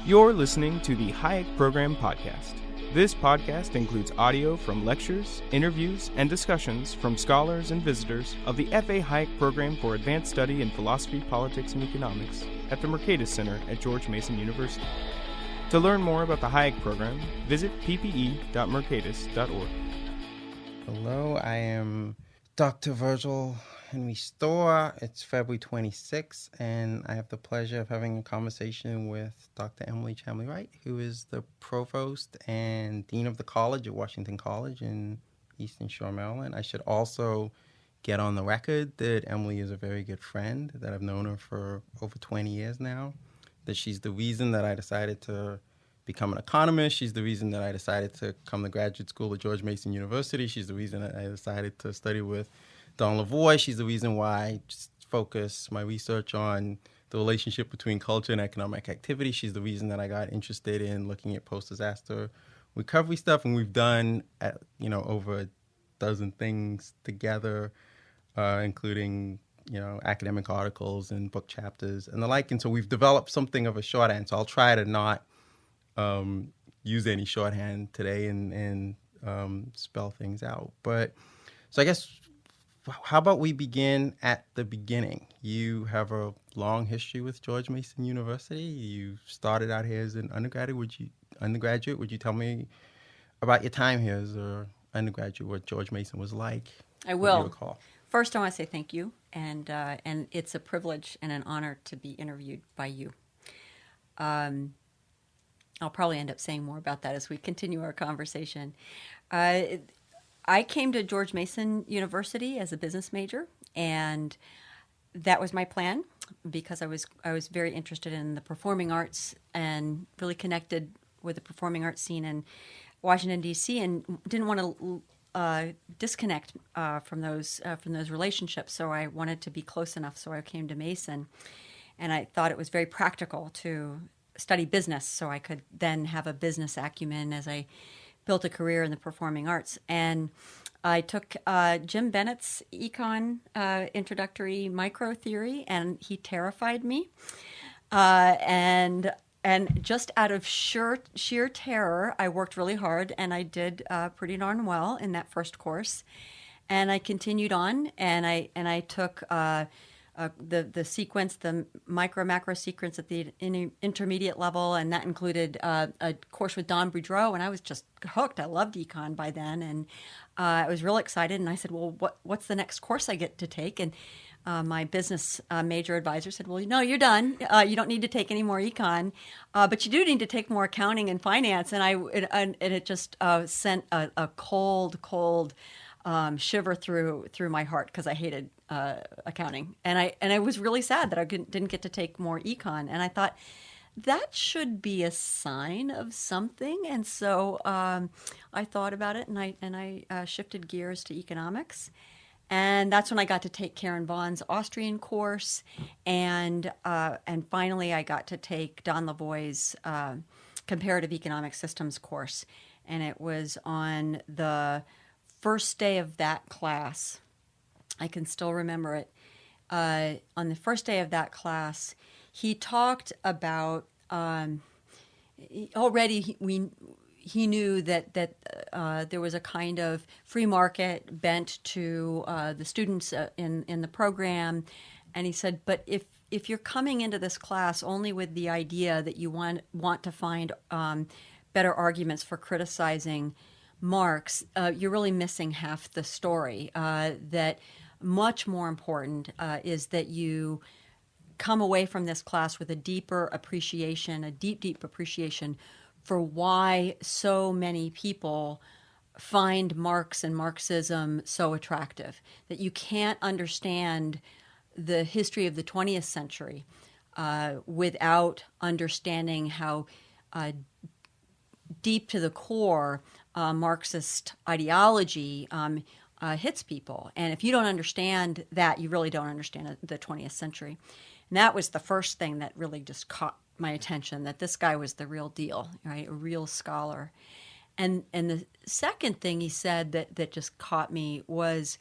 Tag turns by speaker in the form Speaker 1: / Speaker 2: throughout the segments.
Speaker 1: You're listening to the Hayek Program Podcast. This podcast includes audio from lectures, interviews, and discussions from scholars and visitors of the F.A. Hayek Program for Advanced Study in Philosophy, Politics, and Economics at the Mercatus Center at George Mason University. To learn more about the Hayek Program, visit ppe.mercatus.org.
Speaker 2: Hello, I am Dr. Virgil Henry Storr. It's February 26th, and I have the pleasure of having a conversation with Dr. Chamlee-Wright, who is the provost and dean of the college at Washington College in Eastern Shore, Maryland. I should also get on the record that Emily is a very good friend, that I've known her for over 20 years now, that she's the reason that I decided to become an economist. She's the reason that I decided to come to graduate school at George Mason University. She's the reason that I decided to study with Don Lavoie. She's the reason why I focus my research on the relationship between culture and economic activity. She's the reason that I got interested in looking at post-disaster recovery stuff, and we've done over a dozen things together, including academic articles and book chapters and the like. And so we've developed something of a shorthand. So I'll try to not use any shorthand today and spell things out. But so I guess, how about we begin at the beginning? You have a long history with George Mason University. You started out here as an undergraduate. Would you tell me about your time here as an undergraduate, what George Mason was like?
Speaker 3: I will. First, I want to say thank you, and it's a privilege and an honor to be interviewed by you. I'll probably end up saying more about that as we continue our conversation. I came to George Mason University as a business major, and that was my plan because I was very interested in the performing arts and really connected with the performing arts scene in Washington, D.C., and didn't want to disconnect from those relationships. So I wanted to be close enough, so I came to Mason, and I thought it was very practical to study business so I could then have a business acumen as I built a career in the performing arts. And I took Jim Bennett's econ introductory micro theory, and he terrified me. And just out of sheer terror, I worked really hard, and I did pretty darn well in that first course. And I continued on, and I took the sequence, the macro sequence at the intermediate level, and that included a course with Don Boudreau, and I was just hooked. I loved econ by then, and I was real excited, and I said, well, what's the next course I get to take? And my business major advisor said, well, no, you're done. You don't need to take any more econ, but you do need to take more accounting and finance. And it just sent a cold shiver through my heart because I hated accounting, and I was really sad that I didn't get to take more econ. And I thought that should be a sign of something. And so I thought about it, and I shifted gears to economics. And that's when I got to take Karen Vaughn's Austrian course, and finally I got to take Don Lavoie's comparative economic systems course. And it was on the first day of that class. I can still remember it. On the first day of that class, he talked about already he knew that there was a kind of free market bent to the students in the program, and he said, but if you're coming into this class only with the idea that you want to find better arguments for criticizing Marx, you're really missing half the story. That much more important is that you come away from this class with a deep appreciation for why so many people find Marx and Marxism so attractive. That you can't understand the history of the 20th century without understanding how deep to the core Marxist ideology hits people. And if you don't understand that, you really don't understand the 20th century. And that was the first thing that really just caught my attention, that this guy was the real deal, right? A real scholar. And the second thing he said that just caught me was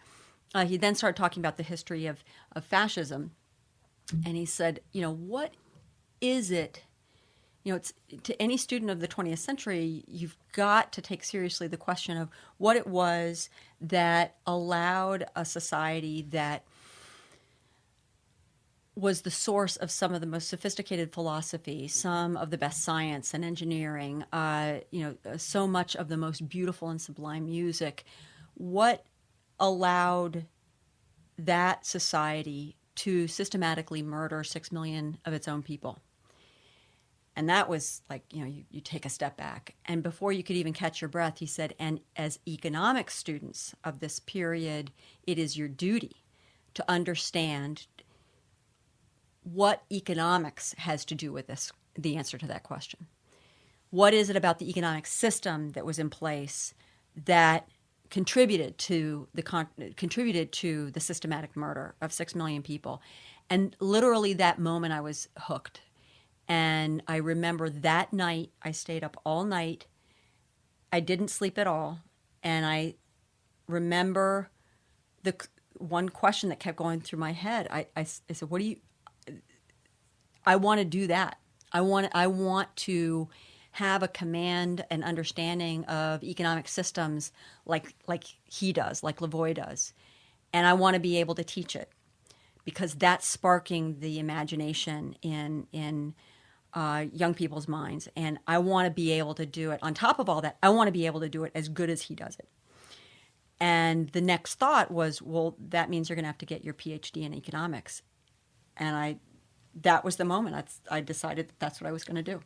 Speaker 3: he then started talking about the history of fascism. And he said, what is it? It's to any student of the 20th century, you've got to take seriously the question of what it was that allowed a society that was the source of some of the most sophisticated philosophy, some of the best science and engineering, so much of the most beautiful and sublime music. What allowed that society to systematically murder 6 million of its own people? And that was like, you take a step back. And before you could even catch your breath, he said, and as economic students of this period, it is your duty to understand what economics has to do with this, the answer to that question. What is it about the economic system that was in place that contributed to the systematic murder of 6 million people? And literally that moment I was hooked. And I remember that night, I stayed up all night. I didn't sleep at all. And I remember the one question that kept going through my head. I said, what do you... I want to do that. I want to have a command and understanding of economic systems like he does, like Lavoie does. And I want to be able to teach it because that's sparking the imagination in young people's minds. And I want to be able to do it. On top of all that, I want to be able to do it as good as he does it. And the next thought was, well, that means you're going to have to get your PhD in economics. And that was the moment I decided that's what I was going to do.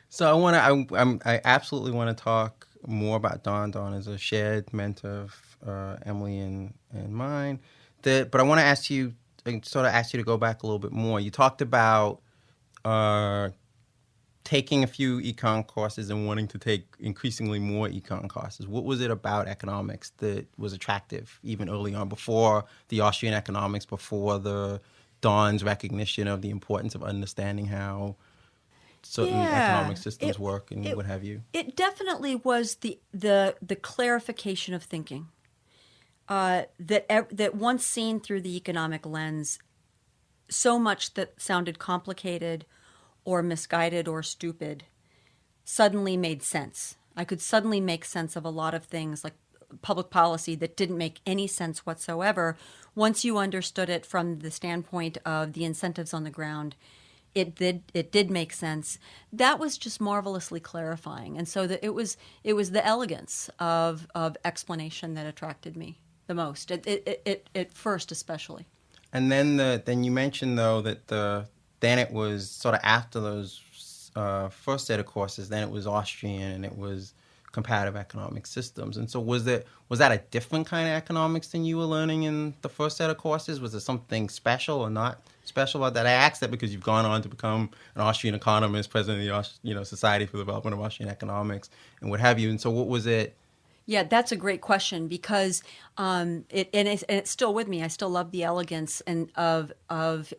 Speaker 2: So I absolutely want to talk more about Dawn. Dawn is a shared mentor of Emily and mine. But I want to ask you to go back a little bit more. You talked about taking a few econ courses and wanting to take increasingly more econ courses. What was it about economics that was attractive even early on, before the Austrian economics, before the Dawn's recognition of the importance of understanding how certain economic systems work and what have you?
Speaker 3: It definitely was the clarification of thinking that once seen through the economic lens, so much that sounded complicated or misguided or stupid suddenly made sense. I could suddenly make sense of a lot of things like public policy that didn't make any sense whatsoever. Once you understood it from the standpoint of the incentives on the ground, it did make sense. That was just marvelously clarifying. And so it was the elegance of explanation that attracted me the most, at first especially.
Speaker 2: And then you mentioned, though, that then it was sort of after those first set of courses, then it was Austrian and it was comparative economic systems. And so was that a different kind of economics than you were learning in the first set of courses? Was there something special or not special about that? I asked that because you've gone on to become an Austrian economist, president of the Society for the Development of Austrian Economics, and what have you. And so what was it?
Speaker 3: Yeah, that's a great question because it's still with me. I still love the elegance of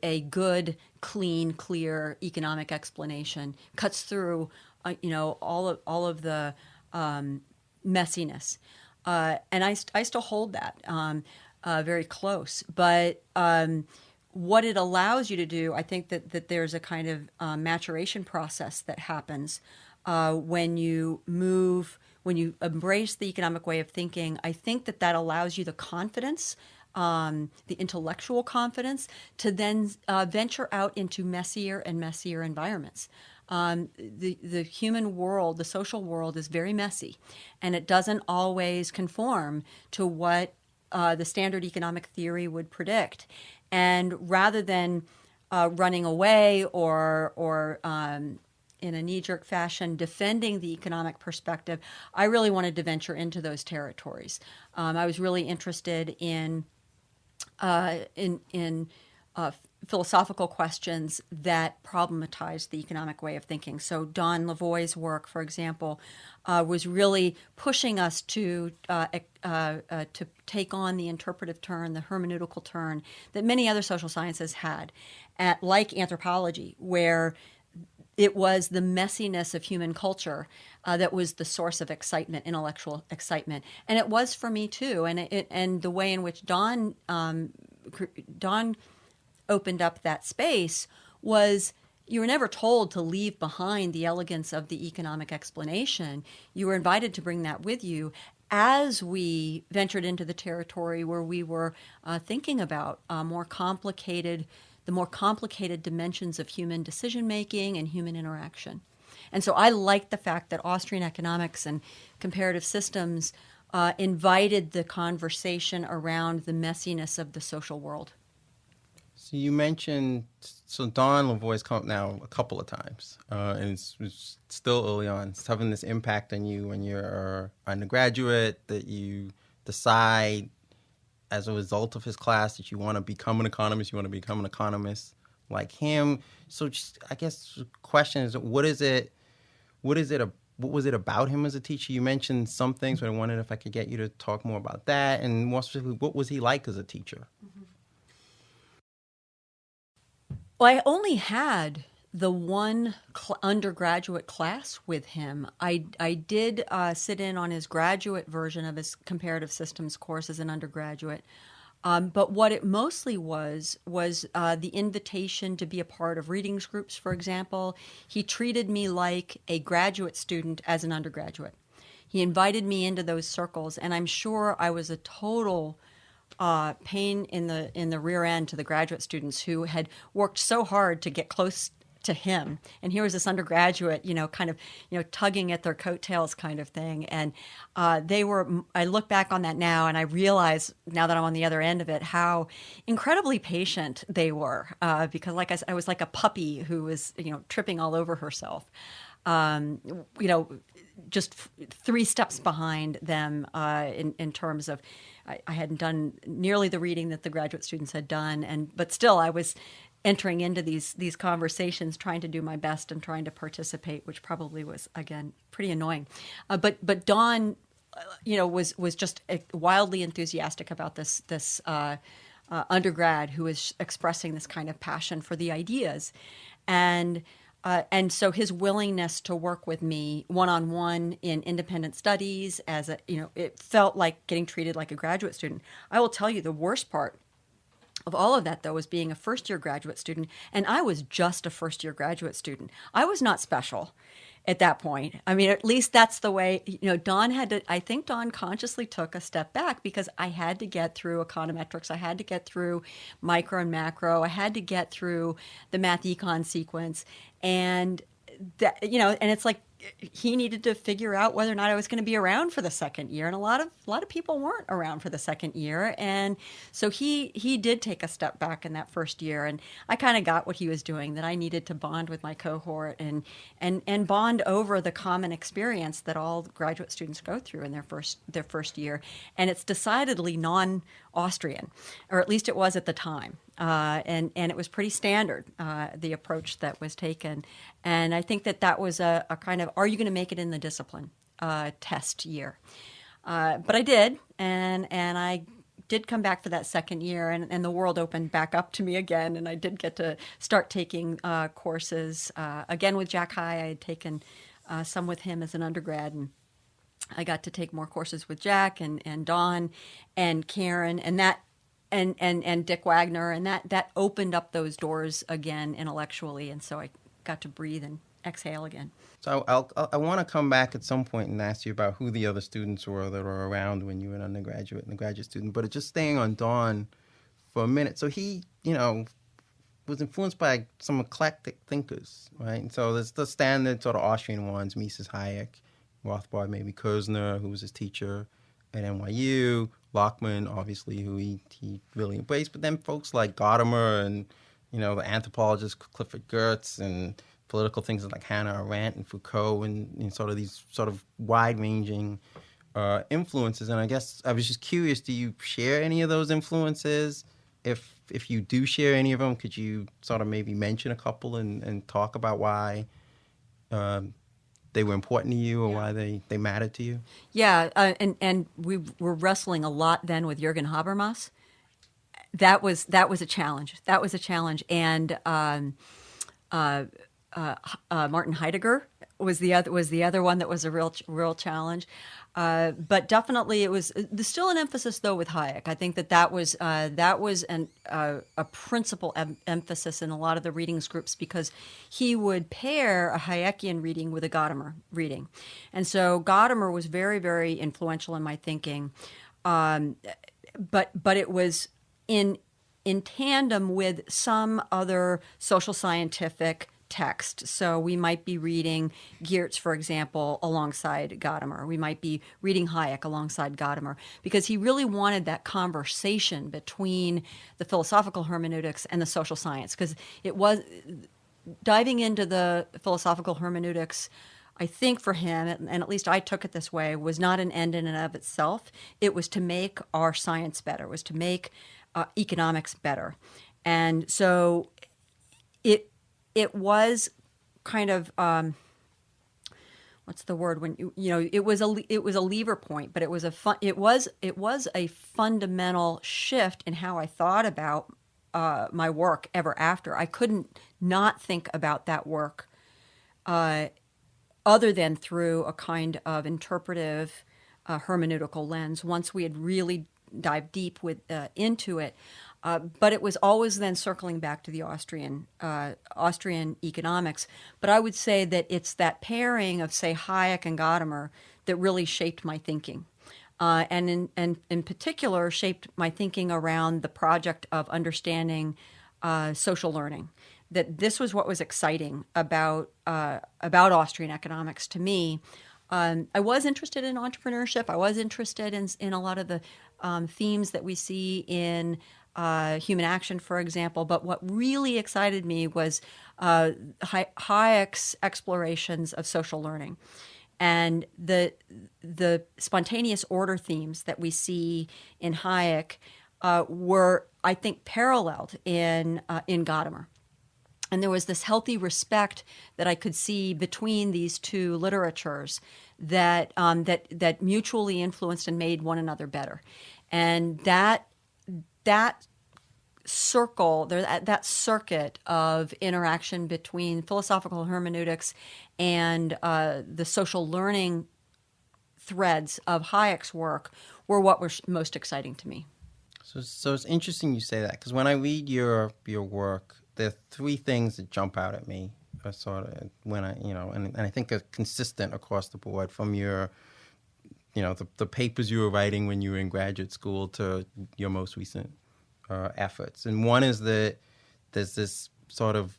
Speaker 3: a good, clean, clear economic explanation. Cuts through, all of the messiness, and I still hold that very close. But what it allows you to do, I think that there's a kind of maturation process that happens when you embrace the economic way of thinking. I think that allows you the confidence, the intellectual confidence, to then venture out into messier and messier environments. The human world, the social world, is very messy, and it doesn't always conform to what the standard economic theory would predict. And rather than running away or in a knee-jerk fashion defending the economic perspective, I really wanted to venture into those territories. I was really interested in philosophical questions that problematized the economic way of thinking. So Don Lavoie's work, for example, was really pushing us to take on the interpretive turn, the hermeneutical turn that many other social sciences had, like anthropology, where it was the messiness of human culture that was the source of excitement, intellectual excitement, and it was for me too. And the way in which Don opened up that space was you were never told to leave behind the elegance of the economic explanation. You were invited to bring that with you as we ventured into the territory where we were thinking about the more complicated dimensions of human decision making and human interaction. And so I liked the fact that Austrian economics and comparative systems invited the conversation around the messiness of the social world.
Speaker 2: So you mentioned, Don Lavoie's come up now a couple of times, and it's still early on. It's having this impact on you when you're undergraduate, that you decide as a result of his class that you want to become an economist, you want to become an economist like him. So just, I guess the question is, what was it about him as a teacher? You mentioned some things, but I wondered if I could get you to talk more about that, and more specifically, what was he like as a teacher?
Speaker 3: Mm-hmm. Well, I only had the one undergraduate class with him. I did sit in on his graduate version of his comparative systems course as an undergraduate. But what it mostly was the invitation to be a part of readings groups, for example. He treated me like a graduate student as an undergraduate. He invited me into those circles, and I'm sure I was a total pain in the rear end to the graduate students who had worked so hard to get close to him. And here was this undergraduate, kind of, tugging at their coattails kind of thing. And I look back on that now and I realize now that I'm on the other end of it, how incredibly patient they were. Because like I said, I was like a puppy who was, tripping all over herself. Just 3 steps behind them in terms of I hadn't done nearly the reading that the graduate students had done, but still I was entering into these conversations, trying to do my best and trying to participate, which probably was, again, pretty annoying. But Don, was just wildly enthusiastic about this undergrad who was expressing this kind of passion for the ideas, and so his willingness to work with me one-on-one in independent studies it felt like getting treated like a graduate student. I will tell you the worst part of all of that, though, was being a first-year graduate student, and I was just a first-year graduate student. I was not special at that point. I mean, at least that's the way, Don had to, I think Don consciously took a step back because I had to get through econometrics. I had to get through micro and macro. I had to get through the math econ sequence. And that, and it's like he needed to figure out whether or not I was going to be around for the second year. And a lot of people weren't around for the second year. And so he did take a step back in that first year. And I kind of got what he was doing, that I needed to bond with my cohort and bond over the common experience that all graduate students go through in their first year. And it's decidedly non-Austrian, or at least it was at the time. And it was pretty standard, the approach that was taken. And I think that was a kind of, are you going to make it in the discipline test year? But I did, and I did come back for that second year, and the world opened back up to me again, and I did get to start taking courses, again with Jack High. I had taken some with him as an undergrad, and I got to take more courses with Jack and Don and Karen, and that and Dick Wagner, and that opened up those doors again intellectually, and so I got to breathe and exhale again.
Speaker 2: So I want to come back at some point and ask you about who the other students were that were around when you were an undergraduate and a graduate student, but just staying on Don for a minute. So he, was influenced by some eclectic thinkers, right? And so there's the standard sort of Austrian ones, Mises, Hayek, Rothbard, maybe Kerzner, who was his teacher at NYU, Lockman, obviously, who he really embraced, but then folks like Gadamer and, the anthropologist Clifford Geertz, and political things like Hannah Arendt and Foucault, and sort of these sort of wide-ranging influences. And I guess I was just curious, do you share any of those influences? If you do share any of them, could you sort of maybe mention a couple and talk about why they were important to you, or why they mattered to you?
Speaker 3: Yeah, and we were wrestling a lot then with Jürgen Habermas. That was a challenge. And Martin Heidegger was the other one that was a real challenge. But definitely it was there's still an emphasis though with Hayek. I think that was a principal emphasis in a lot of the readings groups, because he would pair a Hayekian reading with a Gadamer reading, and so Gadamer was very, very influential in my thinking. But it was in tandem with some other social scientific text. So we might be reading Geertz, for example, alongside Gadamer. We might be reading Hayek alongside Gadamer, because he really wanted that conversation between the philosophical hermeneutics and the social science, because it was diving into the philosophical hermeneutics, I think for him, and at least I took it this way, was not an end in and of itself. It was to make our science better. It was to make economics better. And so it was kind of what's the word, when it was a lever point, but it was a fundamental shift in how I thought about my work ever after. I couldn't not think about that work other than through a kind of interpretive hermeneutical lens once we had really dived deep into it. But it was always then circling back to the Austrian economics. But I would say that it's that pairing of, say, Hayek and Gadamer that really shaped my thinking. And in particular, shaped my thinking around the project of understanding social learning. That this was what was exciting about Austrian economics to me. I was interested in entrepreneurship. I was interested in a lot of the themes that we see in human action, for example. But what really excited me was Hayek's explorations of social learning. And the spontaneous order themes that we see in Hayek were, I think, paralleled in Gadamer. And there was this healthy respect that I could see between these two literatures that mutually influenced and made one another better. And that circuit of interaction between philosophical hermeneutics and the social learning threads of Hayek's work were what were most exciting to me.
Speaker 2: So it's interesting you say that, because when I read your work, there are three things that jump out at me, sort of when and I think are consistent across the board, from your, the papers you were writing when you were in graduate school to your most recent efforts. And one is that there's this sort of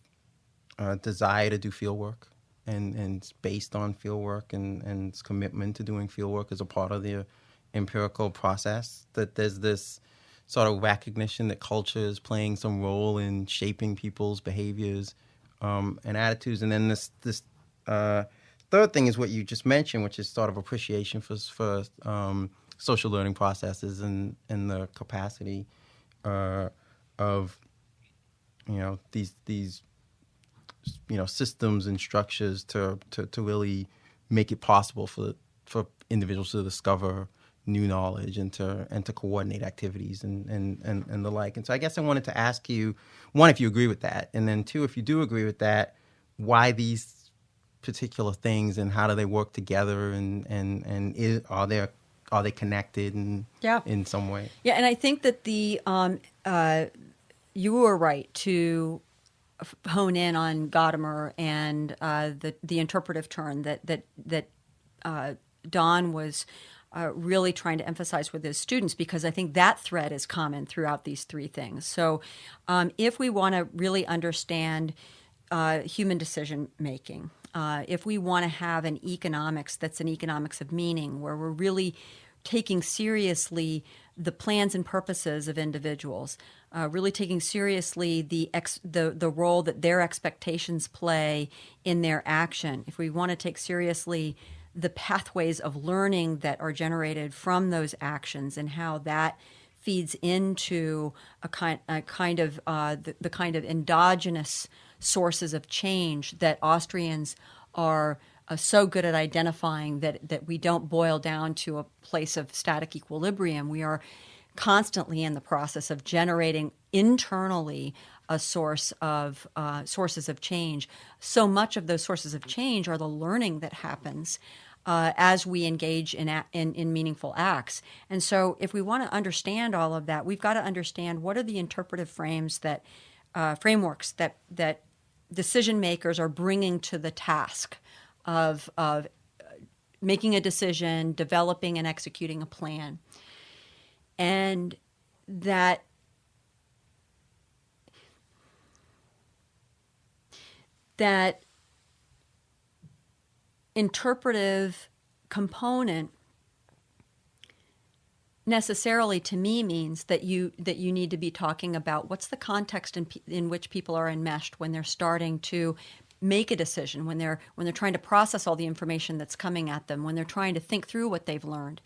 Speaker 2: desire to do field work, and it's based on field work and its commitment to doing field work as a part of the empirical process. That there's this sort of recognition that culture is playing some role in shaping people's behaviors and attitudes. And then this third thing is what you just mentioned, which is sort of appreciation for social learning processes and the capacity of these systems and structures to really make it possible for individuals to discover new knowledge and to coordinate activities and the like. And so I guess I wanted to ask you, one, if you agree with that, and then two, if you do agree with that, why these particular things and how do they work together, and are they connected in some way?
Speaker 3: Yeah, and I think that you were right to hone in on Gadamer and the interpretive turn that Don was really trying to emphasize with his students, because I think that thread is common throughout these three things. So if we want to really understand human decision making, if we want to have an economics that's an economics of meaning, where we're really taking seriously the plans and purposes of individuals, really taking seriously the role that their expectations play in their action, if we want to take seriously the pathways of learning that are generated from those actions and how that feeds into the kind of endogenous sources of change that Austrians are so good at identifying, that we don't boil down to a place of static equilibrium. We are constantly in the process of generating internally a source of sources of change. So much of those sources of change are the learning that happens as we engage in meaningful acts. And so if we want to understand all of that, we've got to understand what are the interpretive frameworks that decision makers are bringing to the task of making a decision, developing and executing a plan. And that interpretive component necessarily to me means that you need to be talking about what's the context in which people are enmeshed when they're starting to make a decision, when they're trying to process all the information that's coming at them, when they're trying to think through what they've learned.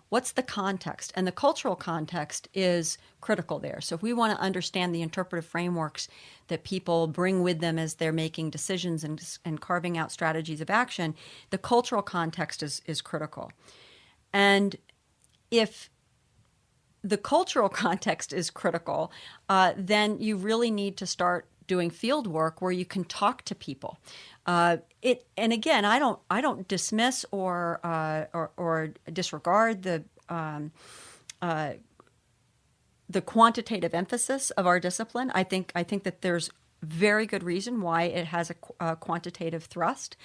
Speaker 3: What's the context? And the cultural context is critical there. So if we want to understand the interpretive frameworks that people bring with them as they're making decisions and carving out strategies of action, the cultural context is critical. And if the cultural context is critical, then you really need to start doing field work where you can talk to people. And again, I don't dismiss or disregard the quantitative emphasis of our discipline. I think that there's very good reason why it has a quantitative thrust.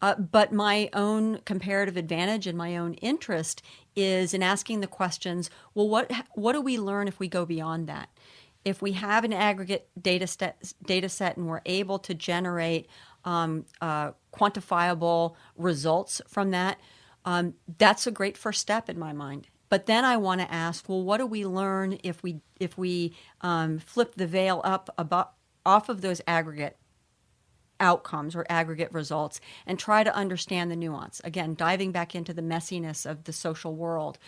Speaker 3: But my own comparative advantage and my own interest is in asking the questions, well, what do we learn if we go beyond that? If we have an aggregate data set and we're able to generate quantifiable results from that, that's a great first step in my mind. But then I want to ask, well, what do we learn if we flip the veil up off of those aggregate outcomes or aggregate results and try to understand the nuance? Again, diving back into the messiness of the social world.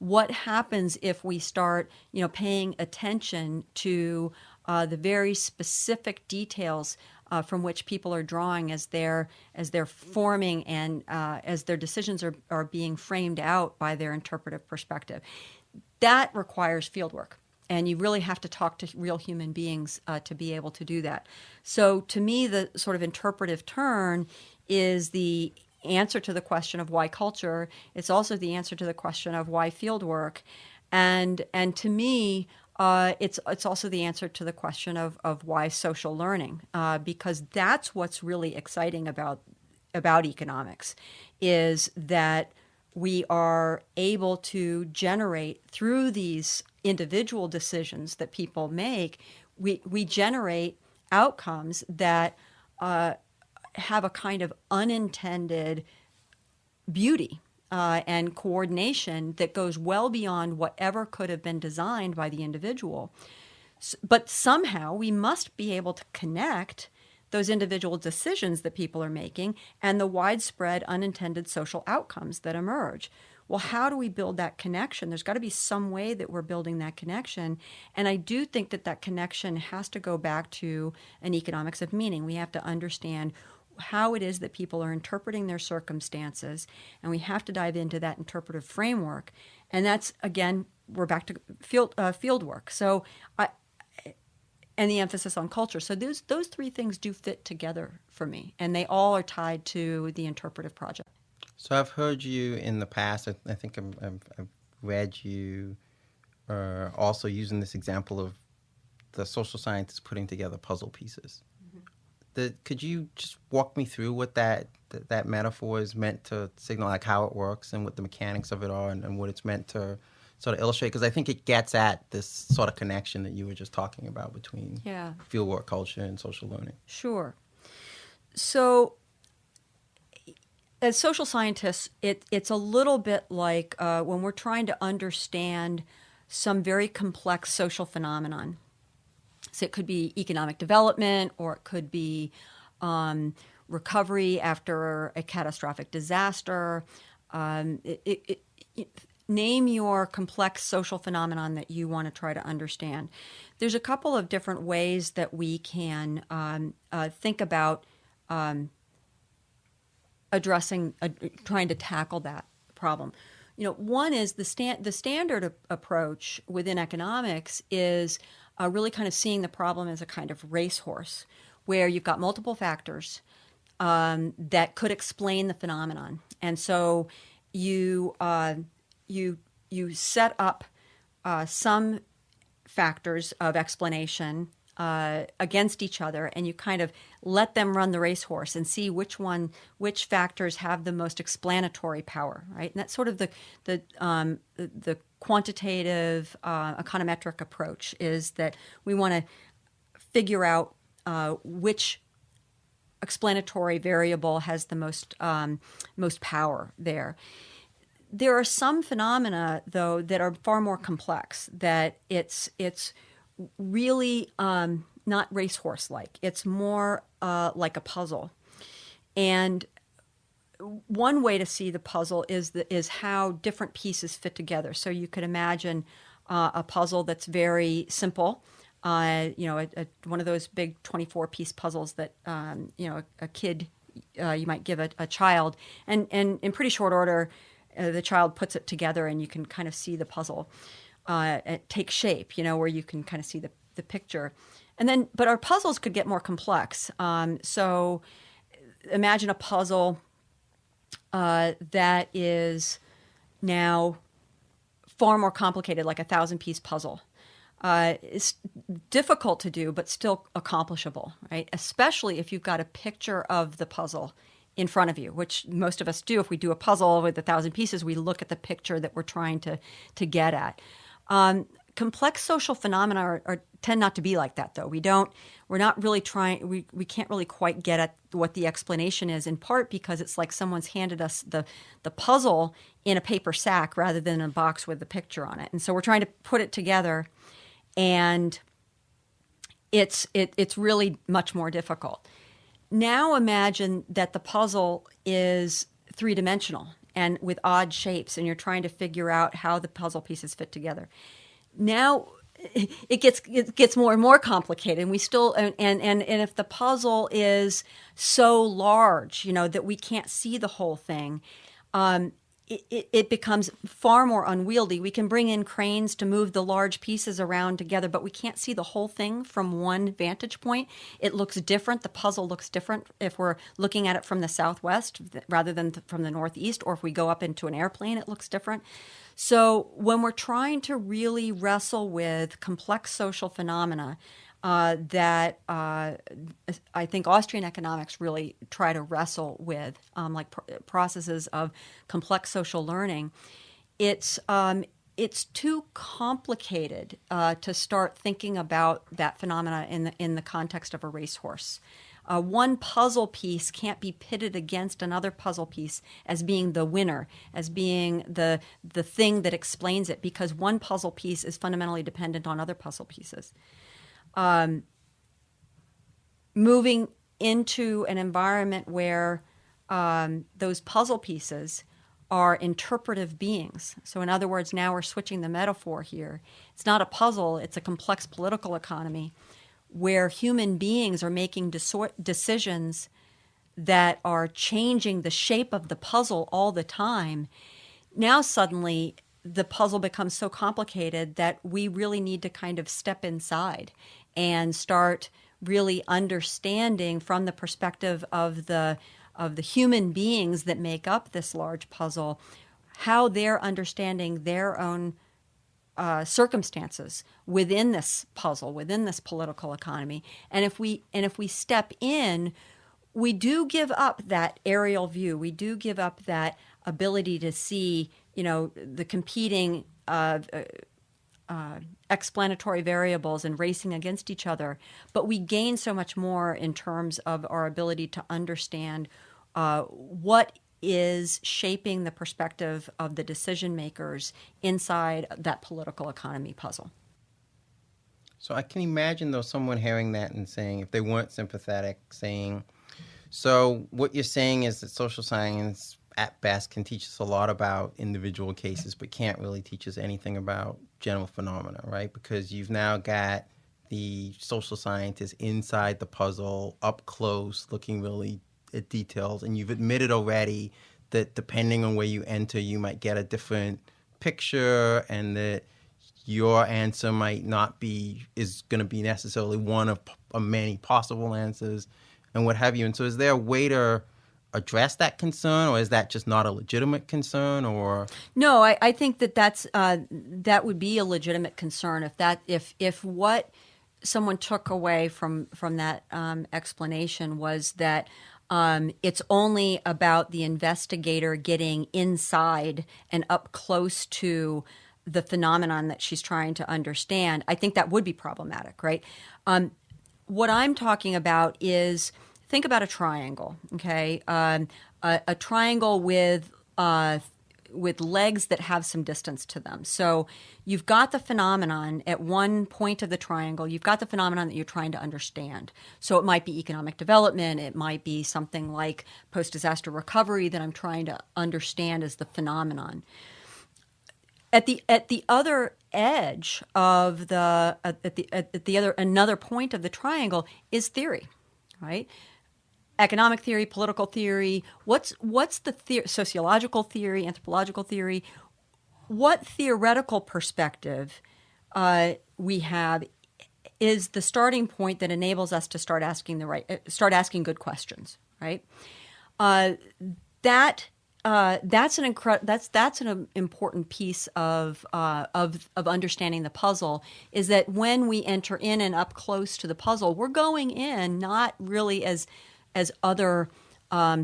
Speaker 3: What happens if we start, paying attention to the very specific details from which people are drawing as they're forming and as their decisions are being framed out by their interpretive perspective? That requires fieldwork. And you really have to talk to real human beings to be able to do that. So to me, the sort of interpretive turn is the answer to the question of why culture. It's also the answer to the question of why fieldwork. And to me, it's also the answer to the question of why social learning, because that's what's really exciting about economics, is that we are able to generate through these individual decisions that people make, we generate outcomes that have a kind of unintended beauty and coordination that goes well beyond whatever could have been designed by the individual. But somehow we must be able to connect those individual decisions that people are making and the widespread unintended social outcomes that emerge. Well, how do we build that connection? There's got to be some way that we're building that connection. And I do think that connection has to go back to an economics of meaning. We have to understand how it is that people are interpreting their circumstances, and we have to dive into that interpretive framework. And that's, again, we're back to field work. So, and the emphasis on culture. So those three things do fit together for me, and they all are tied to the interpretive project.
Speaker 2: So I've heard you in the past. I think I've read you also using this example of the social scientists putting together puzzle pieces. Could you just walk me through what that metaphor is meant to signal, like how it works and what the mechanics of it are, and what it's meant to sort of illustrate? Because I think it gets at this sort of connection that you were just talking about between fieldwork culture and social learning.
Speaker 3: Sure. So as social scientists, it's a little bit like when we're trying to understand some very complex social phenomenon. So it could be economic development, or it could be recovery after a catastrophic disaster. Name your complex social phenomenon that you want to try to understand. There's a couple of different ways that we can think about trying to tackle that problem. One is the standard approach within economics is really kind of seeing the problem as a kind of racehorse, where you've got multiple factors that could explain the phenomenon, and so you set up some factors of explanation against each other, and you kind of let them run the racehorse and see which factors have the most explanatory power, right? And that's sort of the quantitative econometric approach, is that we want to figure out which explanatory variable has the most power there. There are some phenomena, though, that are far more complex, that it's really not racehorse-like. It's more like a puzzle. And one way to see the puzzle is how different pieces fit together. So you could imagine a puzzle that's very simple, one of those big 24-piece puzzles that a kid you might give a child, and in pretty short order, the child puts it together, and you can kind of see the puzzle take shape, where you can kind of see the picture. But our puzzles could get more complex. So imagine a puzzle that is now far more complicated, like a 1,000-piece puzzle. It's difficult to do, but still accomplishable, right? Especially if you've got a picture of the puzzle in front of you, which most of us do. If we do a puzzle with 1,000 pieces, we look at the picture that we're trying to get at. Complex social phenomena tend not to be like that, though. We're not really trying. We can't really quite get at what the explanation is. In part because it's like someone's handed us the puzzle in a paper sack rather than a box with the picture on it, and so we're trying to put it together, and it's really much more difficult. Now imagine that the puzzle is three-dimensional and with odd shapes, and you're trying to figure out how the puzzle pieces fit together. Now it gets more and more complicated, and we still and if the puzzle is so large, that we can't see the whole thing, it becomes far more unwieldy. We can bring in cranes to move the large pieces around together, but we can't see the whole thing from one vantage point. It looks different. The puzzle looks different if we're looking at it from the southwest rather than from the northeast, or if we go up into an airplane, it looks different. So when we're trying to really wrestle with complex social phenomena, that I think Austrian economics really try to wrestle with, like processes of complex social learning. It's too complicated to start thinking about that phenomena in the context of a racehorse. One puzzle piece can't be pitted against another puzzle piece as being the winner, as being the thing that explains it, because one puzzle piece is fundamentally dependent on other puzzle pieces. Moving into an environment where those puzzle pieces are interpretive beings. So in other words, now we're switching the metaphor here. It's not a puzzle, it's a complex political economy where human beings are making decisions that are changing the shape of the puzzle all the time. Now suddenly the puzzle becomes so complicated that we really need to kind of step inside and start really understanding from the perspective of the human beings that make up this large puzzle, how they're understanding their own circumstances within this puzzle, within this political economy. And if we step in, we do give up that aerial view. We do give up that ability to see, the competing explanatory variables and racing against each other. But we gain so much more in terms of our ability to understand what is shaping the perspective of the decision makers inside that political economy puzzle.
Speaker 2: So I can imagine, though, someone hearing that and saying, if they weren't sympathetic, saying, so what you're saying is that social science at best can teach us a lot about individual cases, but can't really teach us anything about general phenomena, right? Because you've now got the social scientists inside the puzzle, up close, looking really at details, and you've admitted already that depending on where you enter, you might get a different picture, and that your answer might not be, is going to be necessarily one of many possible answers and what have you. And so is there a way to address that concern, or is that just not a legitimate concern? Or
Speaker 3: no, I think that would be a legitimate concern if what someone took away from that explanation was that it's only about the investigator getting inside and up close to the phenomenon that she's trying to understand. I think that would be problematic, right? What I'm talking about is, think about a triangle, okay? A triangle with legs that have some distance to them. So you've got the phenomenon at one point of the triangle. You've got the phenomenon that you're trying to understand. So it might be economic development. It might be something like post-disaster recovery that I'm trying to understand as the phenomenon. At the other edge of another point of the triangle is theory, right? Economic theory, political theory. What's the sociological theory, anthropological theory? What theoretical perspective we have is the starting point that enables us to start asking good questions, right? That's an important piece of understanding the puzzle, is that when we enter in and up close to the puzzle, we're going in not really as other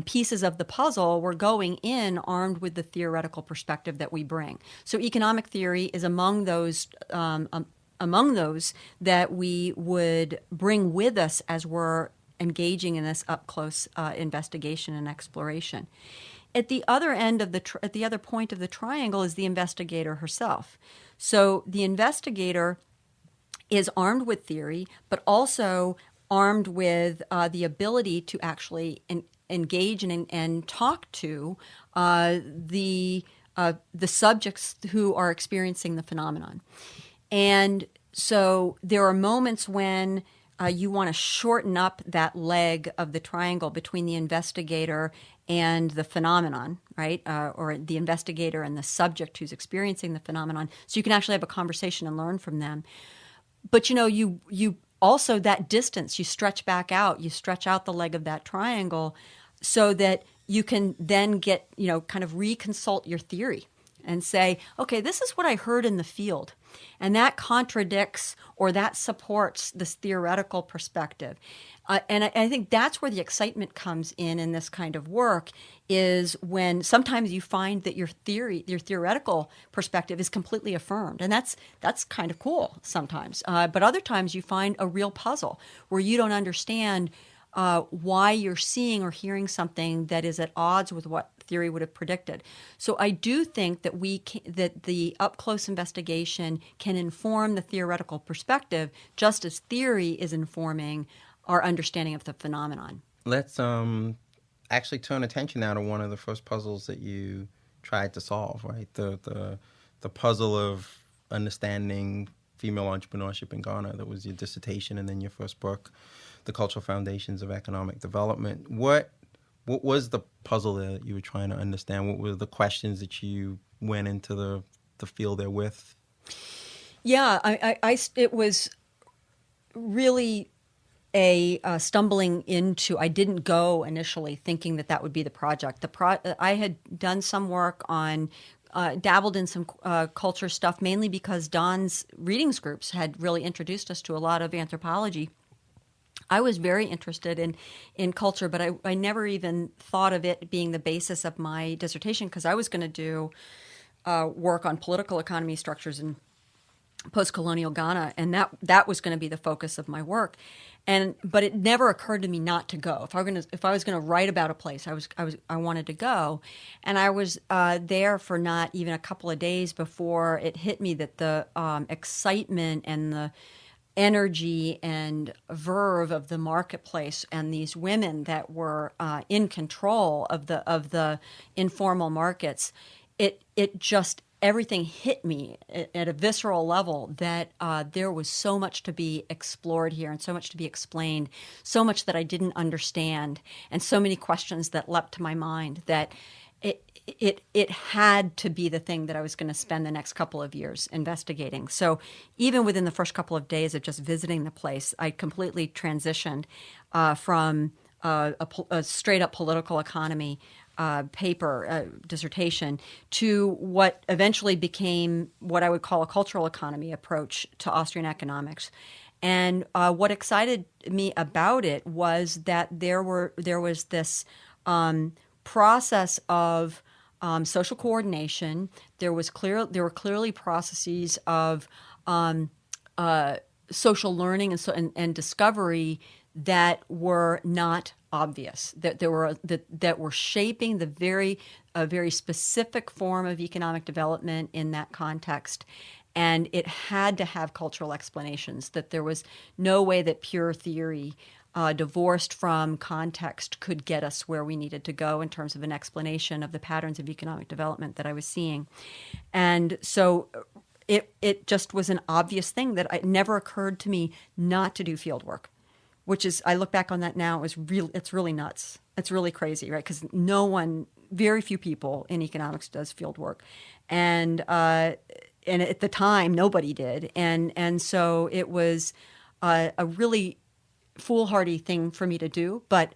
Speaker 3: pieces of the puzzle. We're going in armed with the theoretical perspective that we bring. So economic theory is among those that we would bring with us as we're engaging in this up close investigation and exploration. At the other end of at the other point of the triangle is the investigator herself. So the investigator is armed with theory, but also armed with the ability to actually engage and talk to the subjects who are experiencing the phenomenon. And so there are moments when you want to shorten up that leg of the triangle between the investigator and the phenomenon, right? Or the investigator and the subject who's experiencing the phenomenon, so you can actually have a conversation and learn from them. But you also, that distance, you stretch back out, you stretch out the leg of that triangle so that you can then get, kind of reconsult your theory and say, okay, this is what I heard in the field. And that contradicts or that supports this theoretical perspective. And I think that's where the excitement comes in this kind of work, is when sometimes you find that your theoretical perspective is completely affirmed. And that's kind of cool sometimes. But other times you find a real puzzle where you don't understand why you're seeing or hearing something that is at odds with what theory would have predicted. So I do think that that the up-close investigation can inform the theoretical perspective, just as theory is informing our understanding of the phenomenon.
Speaker 2: Let's actually turn attention now to one of the first puzzles that you tried to solve, right? The puzzle of understanding female entrepreneurship in Ghana. That was your dissertation, and then your first book, The Cultural Foundations of Economic Development. What was the puzzle there that you were trying to understand? What were the questions that you went into the field there with?
Speaker 3: Yeah, it was really a stumbling into. I didn't go initially thinking that would be the project. I had done some work on, dabbled in some culture stuff, mainly because Don's readings groups had really introduced us to a lot of anthropology. I was very interested in culture, but I never even thought of it being the basis of my dissertation, because I was going to do work on political economy structures in post-colonial Ghana, and that was going to be the focus of my work. But it never occurred to me not to go. If I was going to write about a place, I wanted to go, and I was there for not even a couple of days before it hit me that the excitement and the energy and verve of the marketplace and these women that were in control of the informal markets, it just, everything hit me at a visceral level that there was so much to be explored here and so much to be explained, so much that I didn't understand, and so many questions that leapt to my mind that it had to be the thing that I was going to spend the next couple of years investigating. So even within the first couple of days of just visiting the place, I completely transitioned from a straight up political economy dissertation to what eventually became what I would call a cultural economy approach to Austrian economics. And what excited me about it was that there was this process of social coordination. There were clearly processes of social learning and discovery that were not obvious. That were shaping the very specific form of economic development in that context. And it had to have cultural explanations. That there was no way that pure theory, divorced from context, could get us where we needed to go in terms of an explanation of the patterns of economic development that I was seeing. And so it just was an obvious thing that it never occurred to me not to do field work, which is, I look back on that now, it's really nuts. It's really crazy, right? Because very few people in economics does field work. And at the time, nobody did. And so it was a really foolhardy thing for me to do. But,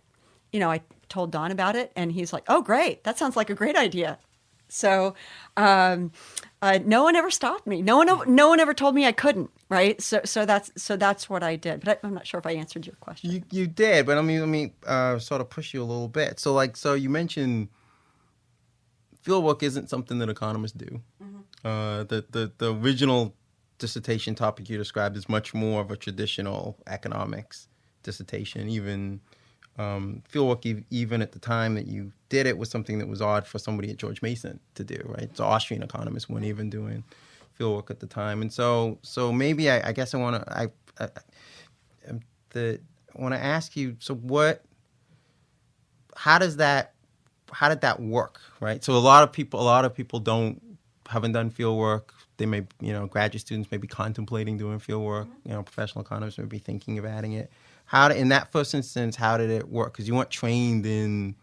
Speaker 3: I told Don about it, and he's like, oh, great. That sounds like a great idea. So no one ever stopped me. No one ever told me I couldn't, right? So that's what I did. But I'm not sure if I answered your question.
Speaker 2: You did, but let me sort of push you a little bit. So you mentioned fieldwork isn't something that economists do. The original dissertation topic you described is much more of a traditional economics dissertation. Even fieldwork, even at the time that you did it, was something that was odd for somebody at George Mason to do, right? So Austrian economists weren't even doing fieldwork at the time. And so maybe I guess I want to ask you, so how did that work, right? So a lot of people haven't done field work. They may, graduate students may be contemplating doing field work. Professional economists may be thinking of adding it. In that first instance, how did it work? Because you weren't trained in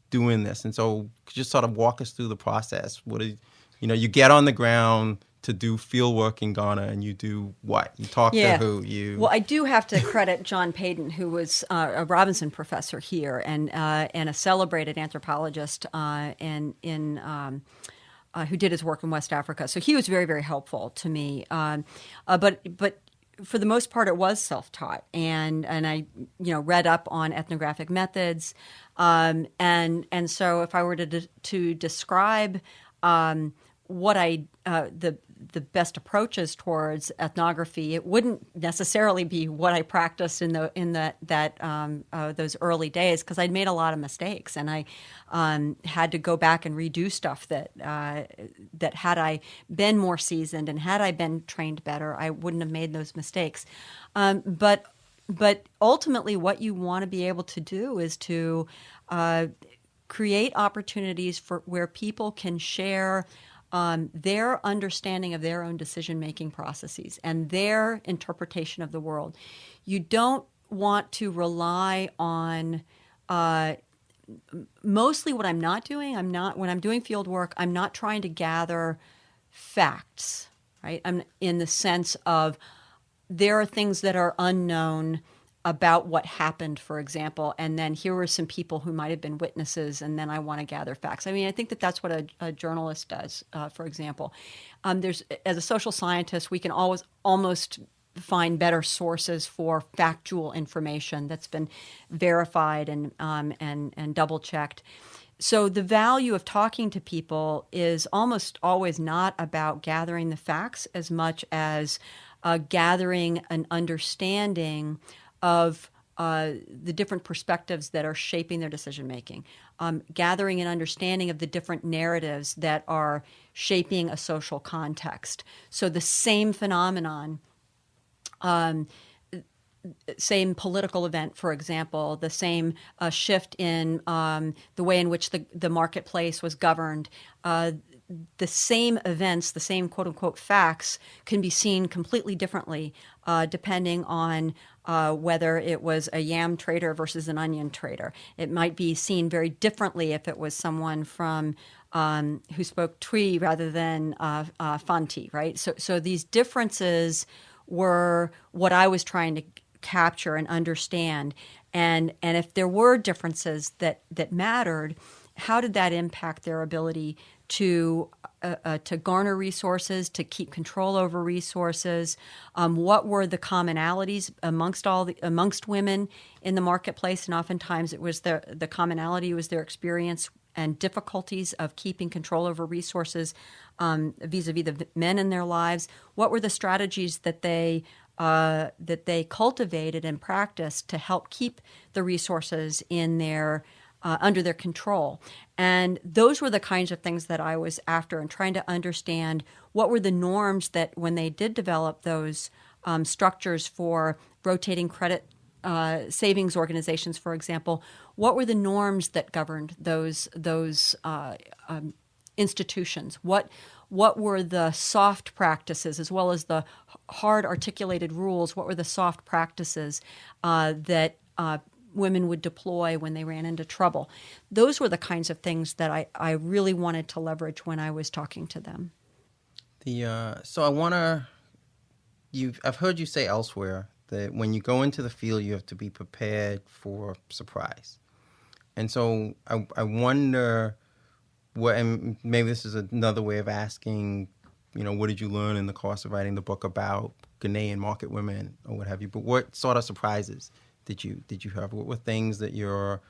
Speaker 2: doing this, and so could you just sort of walk us through the process? You get on the ground to do field work in Ghana, and you do what? You talk to who?
Speaker 3: Well, I do have to credit John Payton, who was a Robinson professor here and a celebrated anthropologist who did his work in West Africa. So he was very, very helpful to me. But for the most part, it was self-taught, and I read up on ethnographic methods, and so if I were to describe what the best approaches towards ethnography, it wouldn't necessarily be what I practiced in those early days, because I'd made a lot of mistakes, and I had to go back and redo stuff that had I been more seasoned and had I been trained better, I wouldn't have made those mistakes. But ultimately, what you want to be able to do is to create opportunities for where people can share their understanding of their own decision-making processes and their interpretation of the world. You don't want to rely on mostly what I'm not doing. When I'm doing field work, I'm not trying to gather facts, right? I'm in the sense of there are things that are unknown about what happened, for example, and then here were some people who might have been witnesses, and then I want to gather facts. I mean, I think that's what a journalist does, for example. As a social scientist, we can almost find better sources for factual information that's been verified and double-checked. So the value of talking to people is almost always not about gathering the facts as much as gathering an understanding of the different perspectives that are shaping their decision-making, gathering an understanding of the different narratives that are shaping a social context. So the same phenomenon, same political event, for example, the same shift in the way in which the marketplace was governed, the same events, the same quote-unquote facts can be seen completely differently depending on whether it was a yam trader versus an onion trader. It might be seen very differently if it was someone from who spoke Twi rather than Fanti, right? So these differences were what I was trying to capture and understand. And if there were differences that mattered, how did that impact their ability to garner resources, to keep control over resources? What were the commonalities amongst women in the marketplace? And oftentimes it was the commonality was their experience and difficulties of keeping control over resources vis-a-vis the men in their lives. What were the strategies that they cultivated and practiced to help keep the resources in their under their control? And those were the kinds of things that I was after and trying to understand what were the norms that when they did develop those structures for rotating credit savings organizations, for example, what were the norms that governed those institutions? What were the soft practices as well as the hard articulated rules? What were the soft practices that women would deploy when they ran into trouble? Those were the kinds of things that I really wanted to leverage when I was talking to them.
Speaker 2: So I want to. I've heard you say elsewhere that when you go into the field, you have to be prepared for surprise. And so I wonder what, and maybe this is another way of asking, what did you learn in the course of writing the book about Ghanaian market women or what have you? But what sort of surprises did you have? What were things that your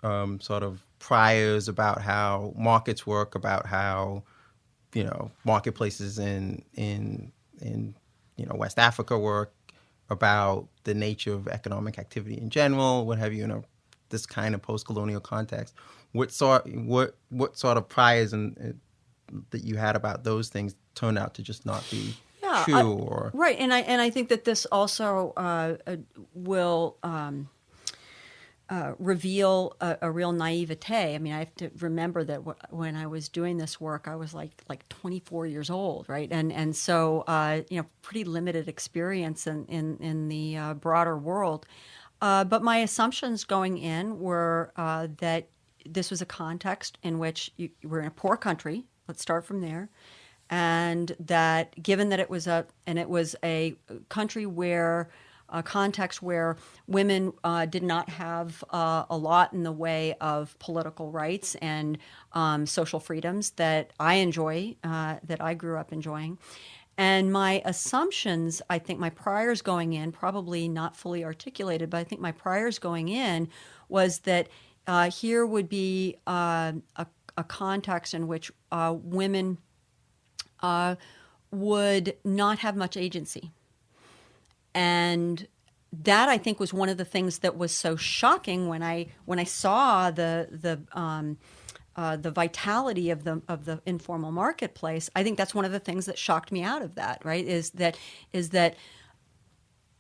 Speaker 2: sort of priors about how markets work, about how marketplaces in West Africa work, about the nature of economic activity in general, what have you, this kind of post-colonial context? What sort of priors that you had about those things turned out to just not be true?
Speaker 3: Right, and I think that this also will reveal a real naivete. I mean, I have to remember that when I was doing this work, I was like 24 years old, right? And so pretty limited experience in the broader world. But my assumptions going in were that this was a context in which you were in a poor country. Let's start from there. And that given that it was a country where a context where women did not have a lot in the way of political rights and social freedoms that I enjoy, that I grew up enjoying. And my assumptions, I think my priors going in, probably not fully articulated, but I think my priors going in was that here would be a context in which women would not have much agency. And that, I think, was one of the things that was so shocking when I saw the vitality of the informal marketplace. I think that's one of the things that shocked me out of that. Right? Is that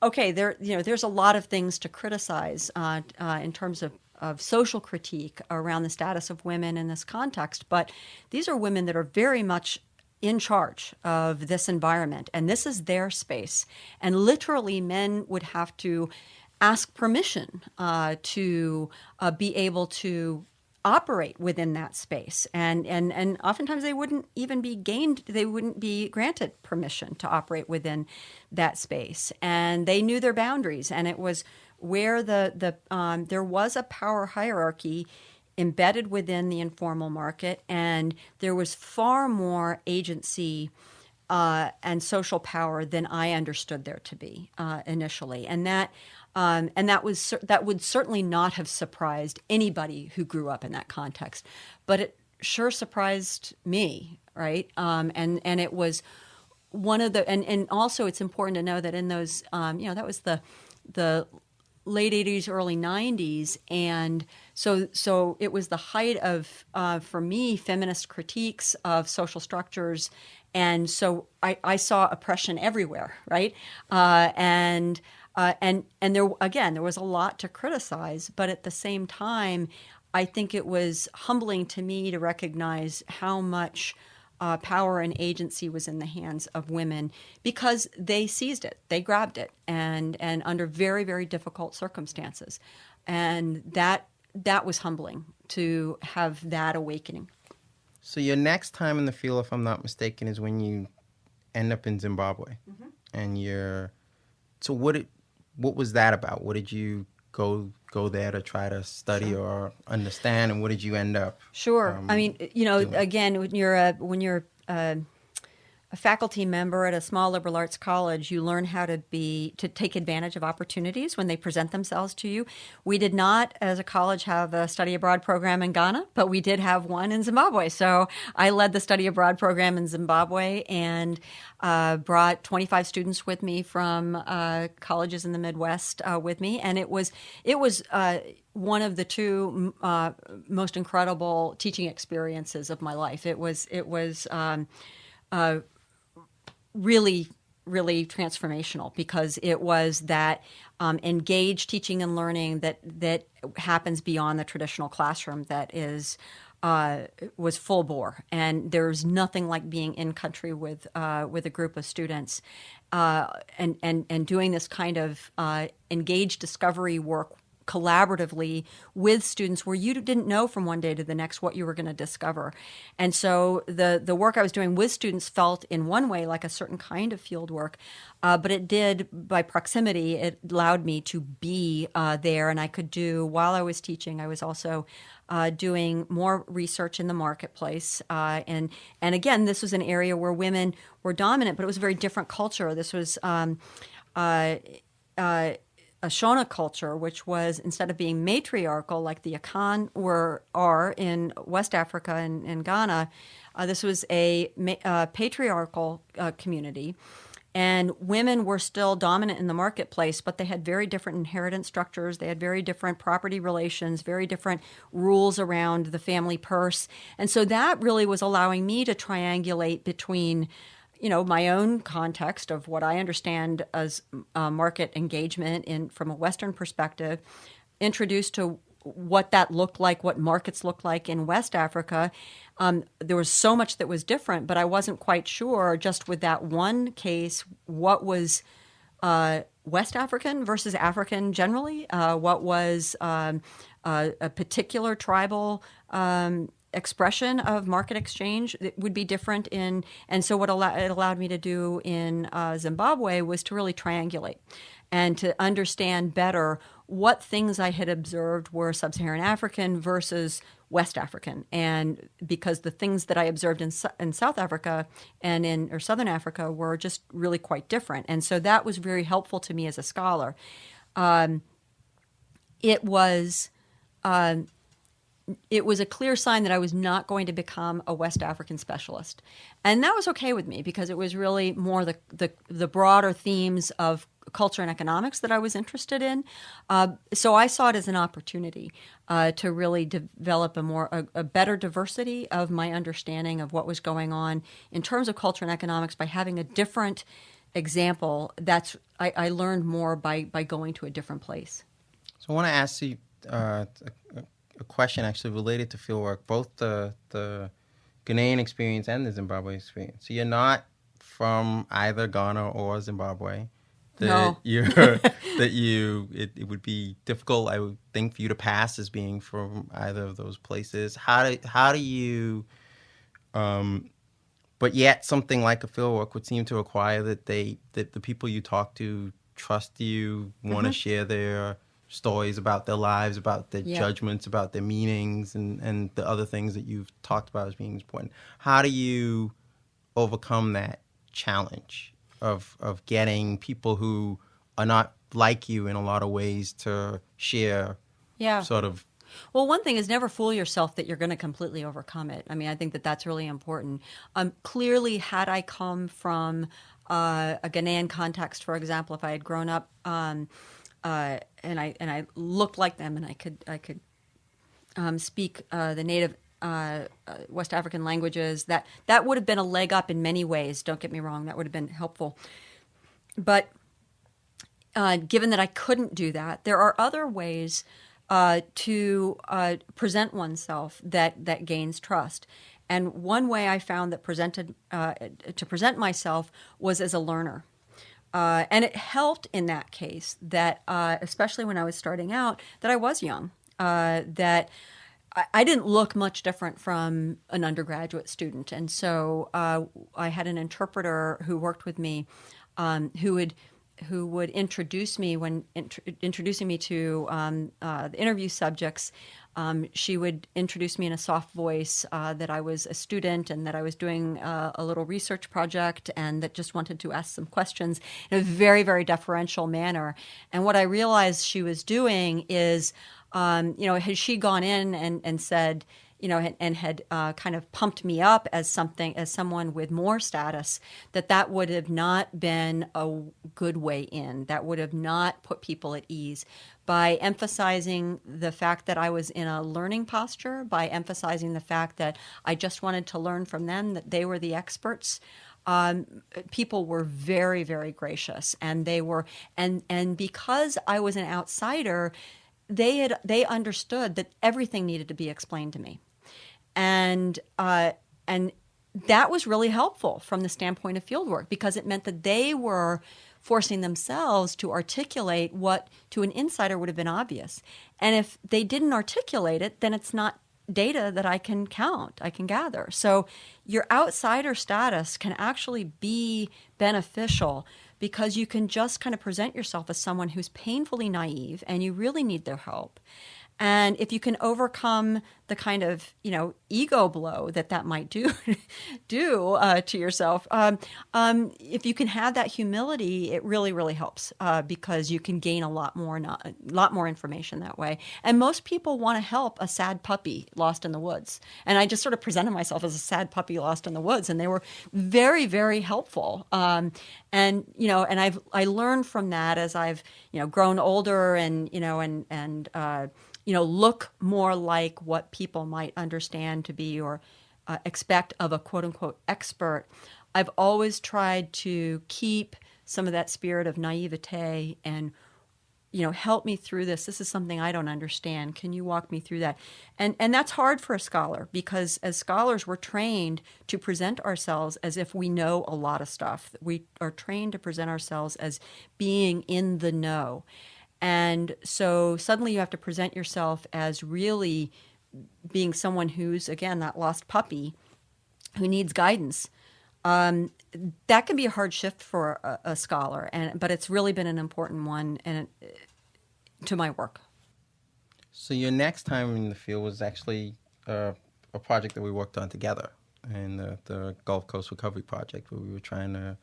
Speaker 3: okay? There's a lot of things to criticize in terms of social critique around the status of women in this context, but these are women that are very much in charge of this environment, and this is their space. And literally, men would have to ask permission to be able to operate within that space, and oftentimes they wouldn't be granted permission to operate within that space, and they knew their boundaries, and it was where there was a power hierarchy embedded within the informal market, and there was far more agency and social power than I understood there to be initially, and that would certainly not have surprised anybody who grew up in that context, but it sure surprised me, right? And it was one of the and also it's important to know that in those that was the late 80s, early 90s. And so it was the height of, for me, feminist critiques of social structures. And so I saw oppression everywhere, right? And there, again, there was a lot to criticize. But at the same time, I think it was humbling to me to recognize how much power and agency was in the hands of women because they seized it, they grabbed it, and under very, very difficult circumstances. And that was humbling to have that awakening.
Speaker 2: So your next time in the field, if I'm not mistaken, is when you end up in Zimbabwe. Mm-hmm. And so what was that about? What did you go there to try to study or understand, and what did you end up?
Speaker 3: Sure. I mean,
Speaker 2: doing?
Speaker 3: Again, when you're a faculty member at a small liberal arts college, you learn how to take advantage of opportunities when they present themselves to you. We did not, as a college, have a study abroad program in Ghana, but we did have one in Zimbabwe. So I led the study abroad program in Zimbabwe and brought 25 students with me from colleges in the Midwest with me, and it was one of the two most incredible teaching experiences of my life. It was really, really transformational because it was that engaged teaching and learning that happens beyond the traditional classroom that was full bore. And there's nothing like being in country with a group of students and doing this kind of engaged discovery work collaboratively with students where you didn't know from one day to the next what you were going to discover. And so the work I was doing with students felt in one way like a certain kind of field work, but it did, by proximity, it allowed me to be there. And I could do, while I was teaching, I was also doing more research in the marketplace. And again, this was an area where women were dominant, but it was a very different culture. This was a Shona culture, which was, instead of being matriarchal like the Akan are in West Africa and in Ghana, this was a patriarchal community. And women were still dominant in the marketplace, but they had very different inheritance structures. They had very different property relations, very different rules around the family purse. And so that really was allowing me to triangulate between my own context of what I understand as market engagement from a Western perspective, introduced to what that looked like, what markets looked like in West Africa. There was so much that was different, but I wasn't quite sure, just with that one case, what was West African versus African generally, what was a particular tribal expression of market exchange that would be different and so what it allowed me to do in Zimbabwe was to really triangulate and to understand better what things I had observed were sub-Saharan African versus West African. And because the things that I observed in South Africa or Southern Africa were just really quite different. And so that was very helpful to me as a scholar. It was a clear sign that I was not going to become a West African specialist. And that was okay with me because it was really more the broader themes of culture and economics that I was interested in. So I saw it as an opportunity to really develop a better diversity of my understanding of what was going on in terms of culture and economics by having a different example. I learned more by going to a different place.
Speaker 2: So I want to ask you a question actually related to fieldwork, both the Ghanaian experience and the Zimbabwe experience. So you're not from either Ghana or Zimbabwe.
Speaker 3: No.
Speaker 2: It would be difficult, I would think, for you to pass as being from either of those places. How do you, but yet something like a fieldwork would seem to require that the people you talk to trust you, want to share their stories about their lives, about their judgments, about their meanings, and the other things that you've talked about as being important. How do you overcome that challenge of getting people who are not like you in a lot of ways to share sort of?
Speaker 3: Well, one thing is never fool yourself that you're going to completely overcome it. I mean, I think that's really important. Clearly, had I come from a Ghanaian context, for example, if I had grown up and I looked like them, and I could speak the native West African languages, that would have been a leg up in many ways. Don't get me wrong, that would have been helpful. But given that I couldn't do that, there are other ways to present oneself that gains trust. And one way I found that to present myself was as a learner. And it helped in that case that, especially when I was starting out, that I was young, that I didn't look much different from an undergraduate student. And so I had an interpreter who worked with me who would introduce me when introducing me to the interview subjects. She would introduce me in a soft voice that I was a student and that I was doing a little research project and that just wanted to ask some questions in a very, very deferential manner. And what I realized she was doing is, had she gone in and said, and had kind of pumped me up as someone with more status, that would have not been a good way in. That would have not put people at ease. By emphasizing the fact that I was in a learning posture, by emphasizing the fact that I just wanted to learn from them, that they were the experts, people were very, very gracious, and they were, and because I was an outsider, they understood that everything needed to be explained to me. And that was really helpful from the standpoint of fieldwork, because it meant that they were forcing themselves to articulate what to an insider would have been obvious. And if they didn't articulate it, then it's not data that I can count, I can gather. So your outsider status can actually be beneficial because you can just kind of present yourself as someone who's painfully naive and you really need their help. And if you can overcome the kind of, ego blow that might do to yourself, if you can have that humility, it really, really helps because you can gain a lot more information that way. And most people want to help a sad puppy lost in the woods. And I just sort of presented myself as a sad puppy lost in the woods, and they were very, very helpful. And I learned from that as I've grown older and look more like what people might understand to be or expect of a quote-unquote expert. I've always tried to keep some of that spirit of naivete and, help me through this. This is something I don't understand. Can you walk me through that? And that's hard for a scholar because as scholars, we're trained to present ourselves as if we know a lot of stuff. We are trained to present ourselves as being in the know. And so suddenly you have to present yourself as really being someone who's, again, that lost puppy who needs guidance. That can be a hard shift for a scholar, but it's really been an important one to my work.
Speaker 2: So your next time in the field was actually a project that we worked on together, in the Gulf Coast Recovery Project, where we were trying to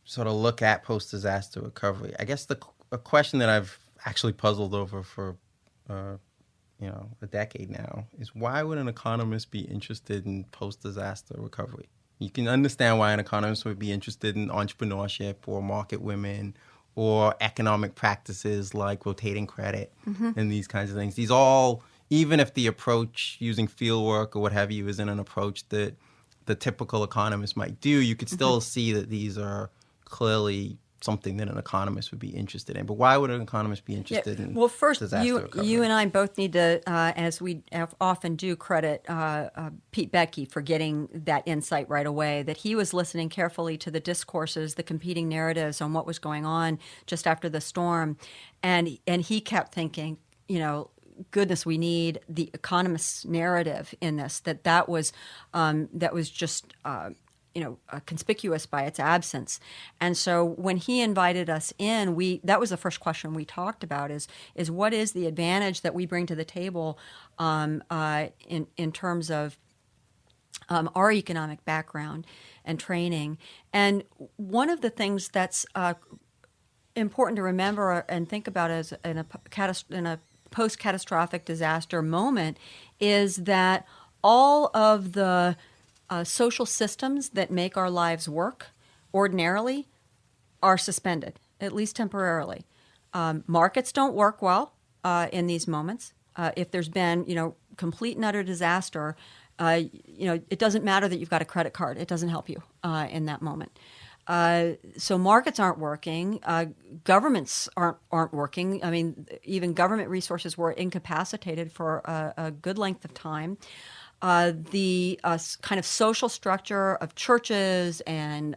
Speaker 2: sort of look at post-disaster recovery. I guess a question that I've actually puzzled over for a decade now is, why would an economist be interested in post-disaster recovery? You can understand why an economist would be interested in entrepreneurship or market women or economic practices like rotating credit and these kinds of things. These all, even if the approach using fieldwork or what have you isn't an approach that the typical economist might do, you could still see that these are clearly something that an economist would be interested in. But why would an economist be interested in
Speaker 3: Well, first,
Speaker 2: disaster recovery?
Speaker 3: you and I both need to, as we often do, credit Pete Becky for getting that insight right away, that he was listening carefully to the discourses, the competing narratives on what was going on just after the storm. And he kept thinking, goodness, we need the economist's narrative in this, that was just conspicuous by its absence. And so when he invited us in, that was the first question we talked about is what is the advantage that we bring to the table in terms of our economic background and training. And one of the things that's important to remember and think about as in a post-catastrophic disaster moment is that all of the social systems that make our lives work ordinarily are suspended, at least temporarily. Markets don't work well in these moments. If there's been, complete and utter disaster, it doesn't matter that you've got a credit card. It doesn't help you in that moment. So markets aren't working. Governments aren't working. I mean, even government resources were incapacitated for a good length of time. the kind of social structure of churches and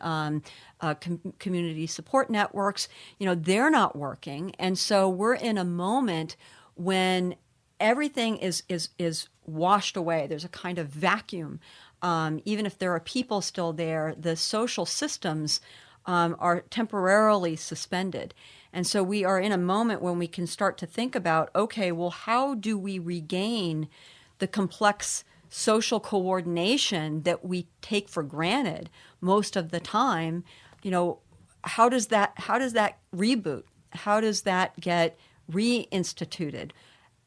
Speaker 3: community support networks, they're not working. And so we're in a moment when everything is washed away. There's a kind of vacuum. Even if there are people still there, the social systems are temporarily suspended. And so we are in a moment when we can start to think about, okay, well, how do we regain the complex social coordination that we take for granted most of the time? How does that reboot? How does that get reinstituted?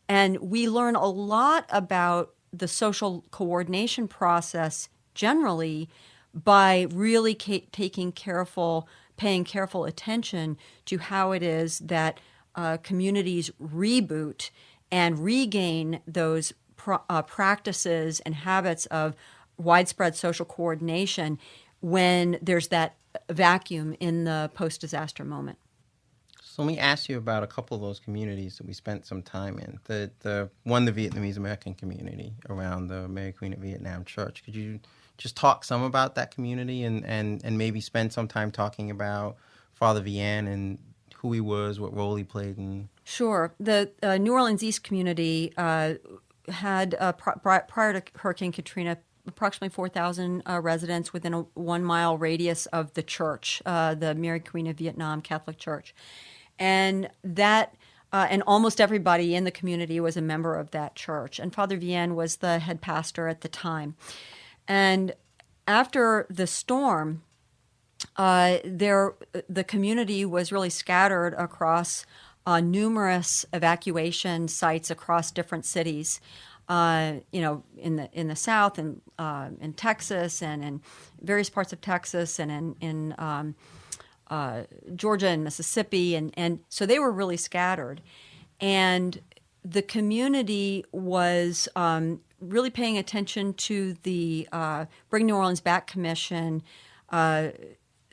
Speaker 3: And we learn a lot about the social coordination process generally by really paying careful attention to how it is that communities reboot and regain those practices and habits of widespread social coordination when there's that vacuum in the post-disaster moment.
Speaker 2: So let me ask you about a couple of those communities that we spent some time in. The Vietnamese American community around the Mary Queen of Vietnam Church. Could you just talk some about that community and maybe spend some time talking about Father Vian and who he was, what role he played in?
Speaker 3: Sure. The New Orleans East community had, prior to Hurricane Katrina, approximately 4,000 residents within a 1-mile radius of the church, the Mary Queen of Vietnam Catholic Church. And that, and almost everybody in the community was a member of that church. And Father Vian was the head pastor at the time. And after the storm, the community was really scattered across numerous evacuation sites across different cities. In the South and in Texas and in various parts of Texas and in Georgia and Mississippi, and so they were really scattered, and the community was really paying attention to the Bring New Orleans Back Commission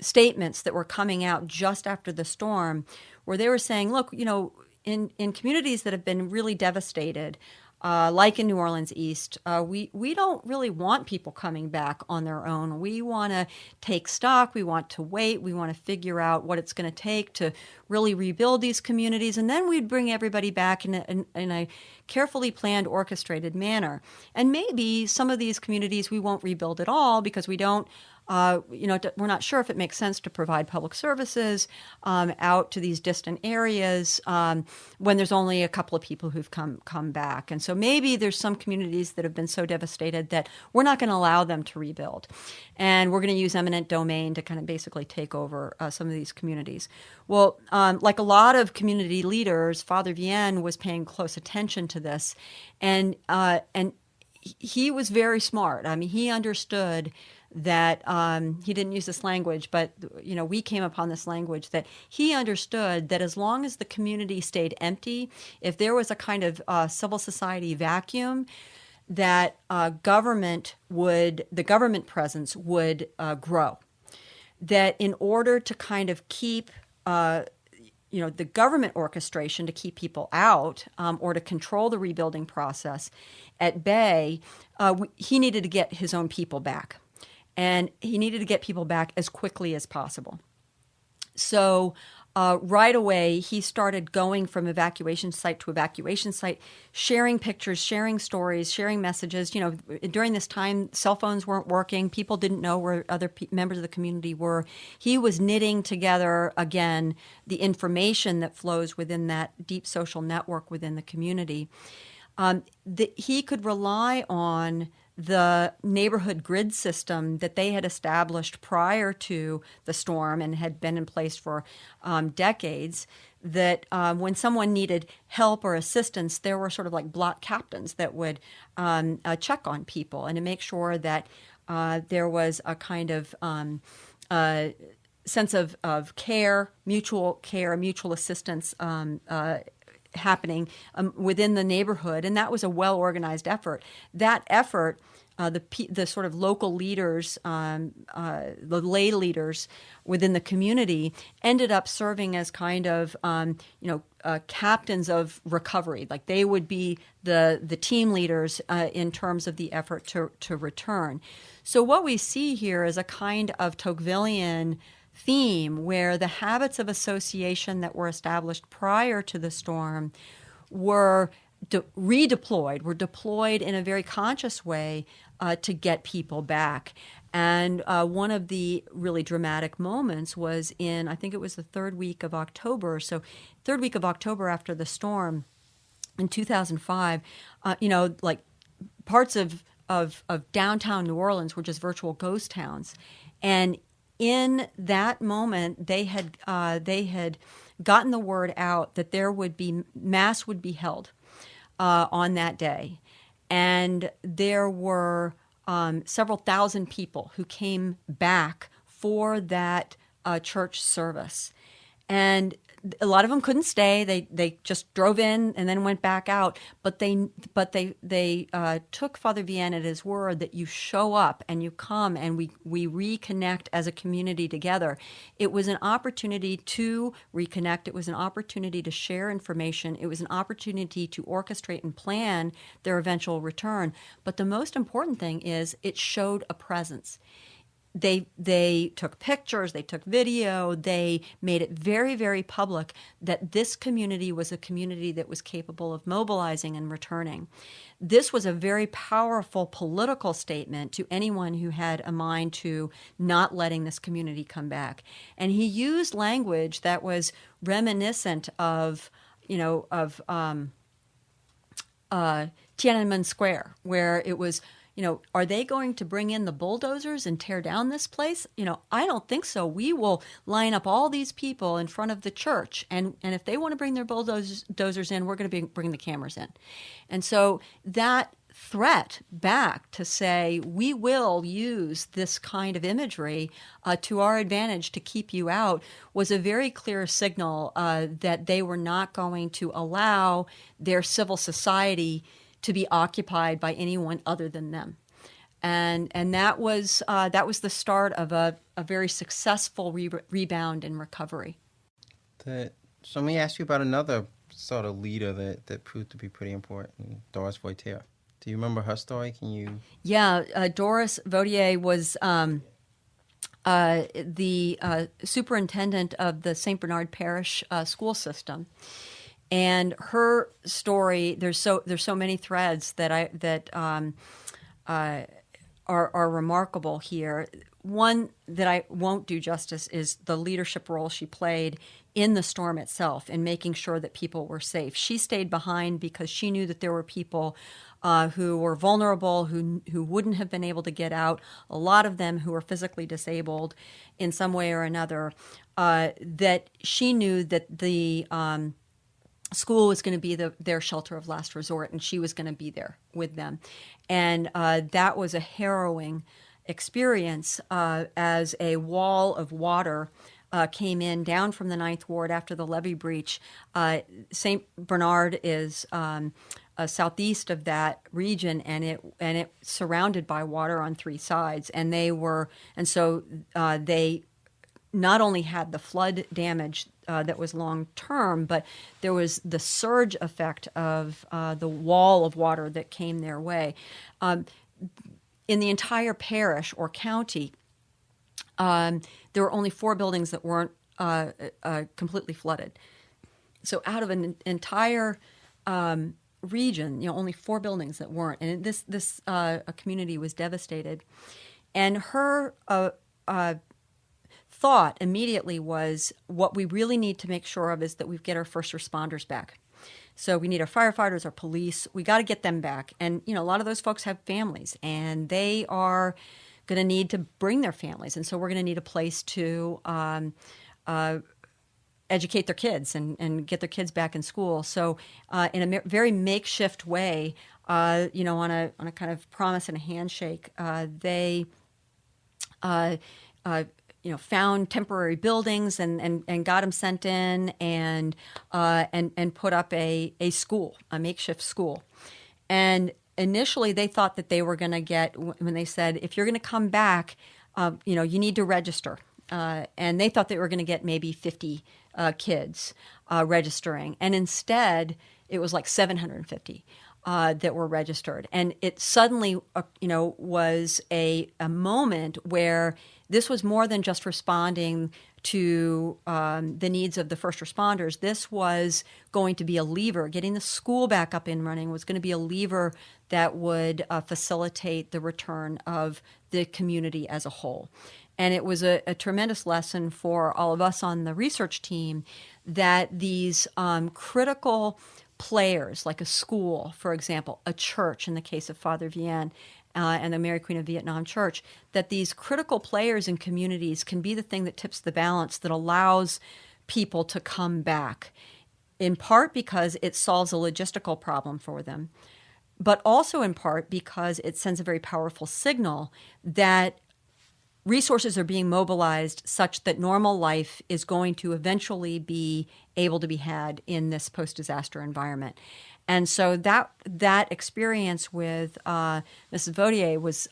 Speaker 3: statements that were coming out just after the storm, where they were saying, look, in communities that have been really devastated, like in New Orleans East, we don't really want people coming back on their own. We want to take stock. We want to wait. We want to figure out what it's going to take to really rebuild these communities. And then we'd bring everybody back in a carefully planned, orchestrated manner. And maybe some of these communities we won't rebuild at all because we don't we're not sure if it makes sense to provide public services out to these distant areas when there's only a couple of people who've come back. And so maybe there's some communities that have been so devastated that we're not going to allow them to rebuild. And we're going to use eminent domain to kind of basically take over some of these communities. Well, like a lot of community leaders, Father Vian was paying close attention to this. And he was very smart. I mean, he understood that he didn't use this language, but we came upon this language that he understood that as long as the community stayed empty, if there was a kind of civil society vacuum, that the government presence would grow. That in order to kind of keep the government orchestration to keep people out or to control the rebuilding process at bay, he needed to get his own people back. And he needed to get people back as quickly as possible. So right away, he started going from evacuation site to evacuation site, sharing pictures, sharing stories, sharing messages. During this time, cell phones weren't working. People didn't know where other members of the community were. He was knitting together, again, the information that flows within that deep social network within the community. He could rely on the neighborhood grid system that they had established prior to the storm and had been in place for decades, that when someone needed help or assistance, there were sort of like block captains that would check on people and to make sure that there was a kind of sense of care, mutual assistance happening within the neighborhood, and that was a well-organized effort. That effort, the sort of local leaders, the lay leaders within the community, ended up serving as kind of captains of recovery. Like they would be the team leaders in terms of the effort to return. So what we see here is a kind of Tocquevillian theme where the habits of association that were established prior to the storm were redeployed, were deployed in a very conscious way to get people back. And one of the really dramatic moments was in, I think it was the third week of October. So third week of October after the storm in 2005, like parts of downtown New Orleans were just virtual ghost towns. And in that moment, they had gotten the word out that mass would be held on that day, and there were several thousand people who came back for that church service, and a lot of them couldn't stay. They just drove in and then went back out. But they took Father Vianney at his word that you show up and you come and we reconnect as a community together. It was an opportunity to reconnect. It was an opportunity to share information. It was an opportunity to orchestrate and plan their eventual return. But the most important thing is it showed a presence. They took pictures, they took video, they made it very, very public that this community was a community that was capable of mobilizing and returning. This was a very powerful political statement to anyone who had a mind to not letting this community come back. And he used language that was reminiscent of Tiananmen Square, where it was, are they going to bring in the bulldozers and tear down this place? I don't think so. We will line up all these people in front of the church, and if they want to bring their bulldozers in, we're going to bring the cameras in. And so that threat back to say, we will use this kind of imagery to our advantage to keep you out, was a very clear signal that they were not going to allow their civil society to be occupied by anyone other than them. And that was the start of a very successful rebound and recovery.
Speaker 2: So let me ask you about another sort of leader that proved to be pretty important, Doris Vautier. Do you remember her story? Can you?
Speaker 3: Yeah, Doris Vautier was the superintendent of the St. Bernard Parish school system. And her story, there's so many threads that are remarkable here. One that I won't do justice is the leadership role she played in the storm itself in making sure that people were safe. She stayed behind because she knew that there were people who were vulnerable, who wouldn't have been able to get out, a lot of them who were physically disabled in some way or another, that she knew that the school was going to be their shelter of last resort, and she was going to be there with them. And that was a harrowing experience as a wall of water came in down from the Ninth Ward after the levee breach. St. Bernard is southeast of that region, and it surrounded by water on three sides. And so they not only had the flood damage that was long term, but there was the surge effect of the wall of water that came their way. In the entire parish or county, there were only 4 buildings that weren't completely flooded. So out of an entire region, only 4 buildings that weren't, and this community was devastated. And her thought immediately was, what we really need to make sure of is that we get our first responders back. So we need our firefighters, our police. We got to get them back. And, a lot of those folks have families, and they are going to need to bring their families. And so we're going to need a place to educate their kids and get their kids back in school. So in a very makeshift way, on a kind of promise and a handshake, they found temporary buildings and got them sent in and put up a school, a makeshift school. And initially they thought that they were going to get, when they said, if you're going to come back, you need to register. And they thought they were going to get maybe 50 kids registering. And instead, it was like 750 that were registered. And it suddenly, was a moment where this was more than just responding to the needs of the first responders. This was going to be a lever. Getting the school back up and running was going to be a lever that would facilitate the return of the community as a whole. And it was a tremendous lesson for all of us on the research team that these critical players, like a school, for example, a church in the case of Father Vienne and the Mary Queen of Vietnam Church, that these critical players in communities can be the thing that tips the balance that allows people to come back, in part because it solves a logistical problem for them, but also in part because it sends a very powerful signal that resources are being mobilized such that normal life is going to eventually be able to be had in this post-disaster environment. And so that experience with Mrs. Vaudier was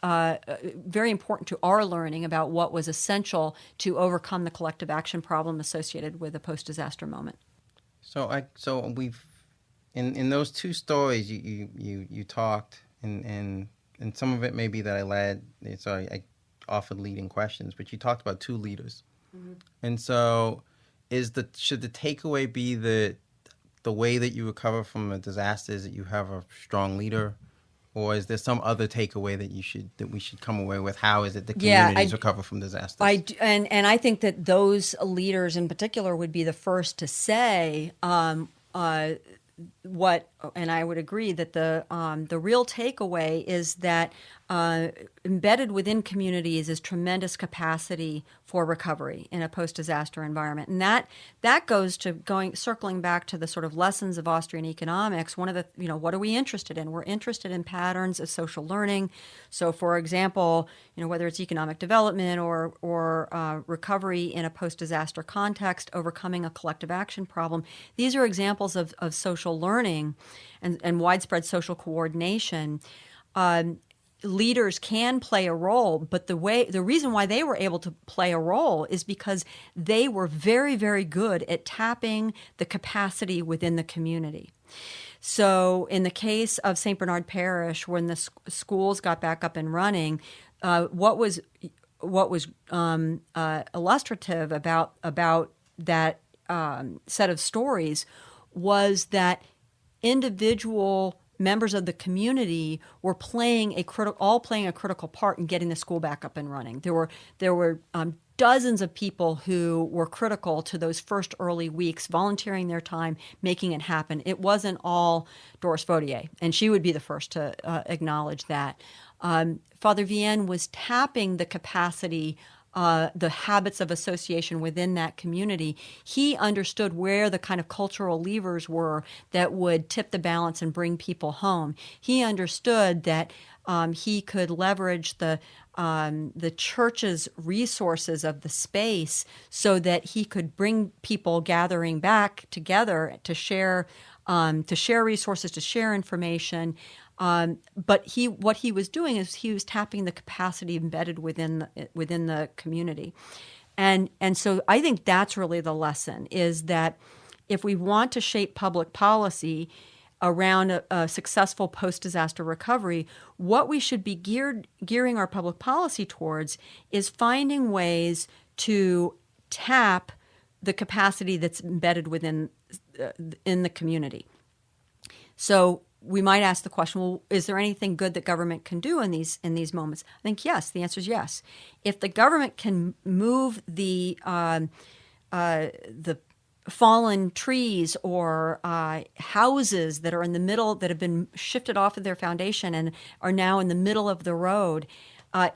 Speaker 3: very important to our learning about what was essential to overcome the collective action problem associated with a post-disaster moment.
Speaker 2: So we've in those two stories you talked, and some of it may be that I offered leading questions, but you talked about two leaders. Mm-hmm. And so should the takeaway be that the way that you recover from a disaster is that you have a strong leader, or is there some other takeaway that we should come away with? How is it the communities recover from disasters?
Speaker 3: And I think that those leaders in particular would be the first to say what, and I would agree that the real takeaway is that embedded within communities is tremendous capacity for recovery in a post-disaster environment. And that goes to circling back to the sort of lessons of Austrian economics. One of the, what are we interested in? We're interested in patterns of social learning. So for example, whether it's economic development or recovery in a post-disaster context, overcoming a collective action problem, these are examples of social learning and widespread social coordination. Leaders can play a role, but the reason why they were able to play a role is because they were very, very good at tapping the capacity within the community. So in the case of St. Bernard Parish, when the schools got back up and running, what was illustrative about that set of stories was that individual members of the community were playing a critical part in getting the school back up and running. There were dozens of people who were critical to those first early weeks, volunteering their time, making it happen. It wasn't all Doris Vaudier, and she would be the first to acknowledge that. Father Vienne was tapping the capacity, the habits of association within that community. He understood where the kind of cultural levers were that would tip the balance and bring people home. He understood that he could leverage the church's resources of the space so that he could bring people gathering back together to share resources, to share information. But what he was doing is he was tapping the capacity embedded within the community, and so I think that's really the lesson, is that if we want to shape public policy around a successful post-disaster recovery, what we should be gearing our public policy towards is finding ways to tap the capacity that's embedded within in the community. So we might ask the question, well, is there anything good that government can do in these moments? I think yes. The answer is yes. If the government can move the fallen trees or houses that are in the middle, that have been shifted off of their foundation and are now in the middle of the road,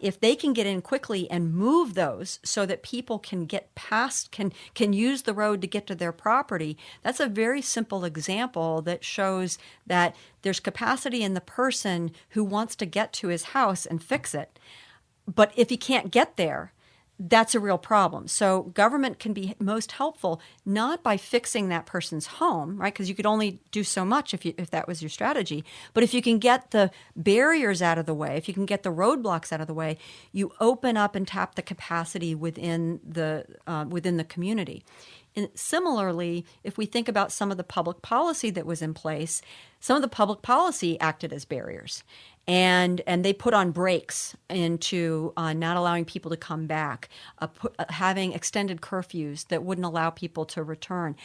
Speaker 3: if they can get in quickly and move those so that people can get past, can use the road to get to their property, that's a very simple example that shows that there's capacity in the person who wants to get to his house and fix it. But if he can't get there, that's a real problem. So government can be most helpful not by fixing that person's home, right? Because you could only do so much if that was your strategy. But if you can get the barriers out of the way, if you can get the roadblocks out of the way, you open up and tap the capacity within the community. And similarly, if we think about some of the public policy that was in place, some of the public policy acted as barriers. And they put on brakes into not allowing people to come back, having extended curfews that wouldn't allow people to return.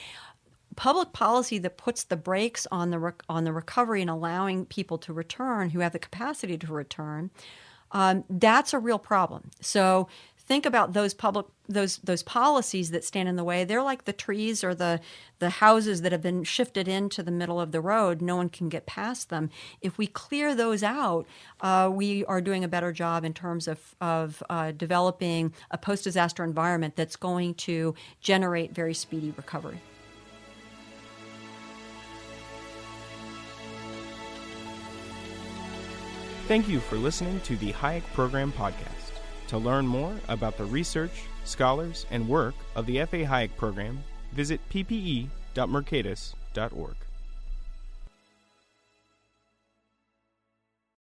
Speaker 3: Public policy that puts the brakes on the recovery and allowing people to return who have the capacity to return, that's a real problem. So think about those policies that stand in the way. They're like the trees or the houses that have been shifted into the middle of the road. No one can get past them. If we clear those out, we are doing a better job in terms of developing a post-disaster environment that's going to generate very speedy recovery.
Speaker 1: Thank you for listening to the Hayek Program Podcast. To learn more about the research, scholars, and work of the F.A. Hayek Program, visit ppe.mercatus.org.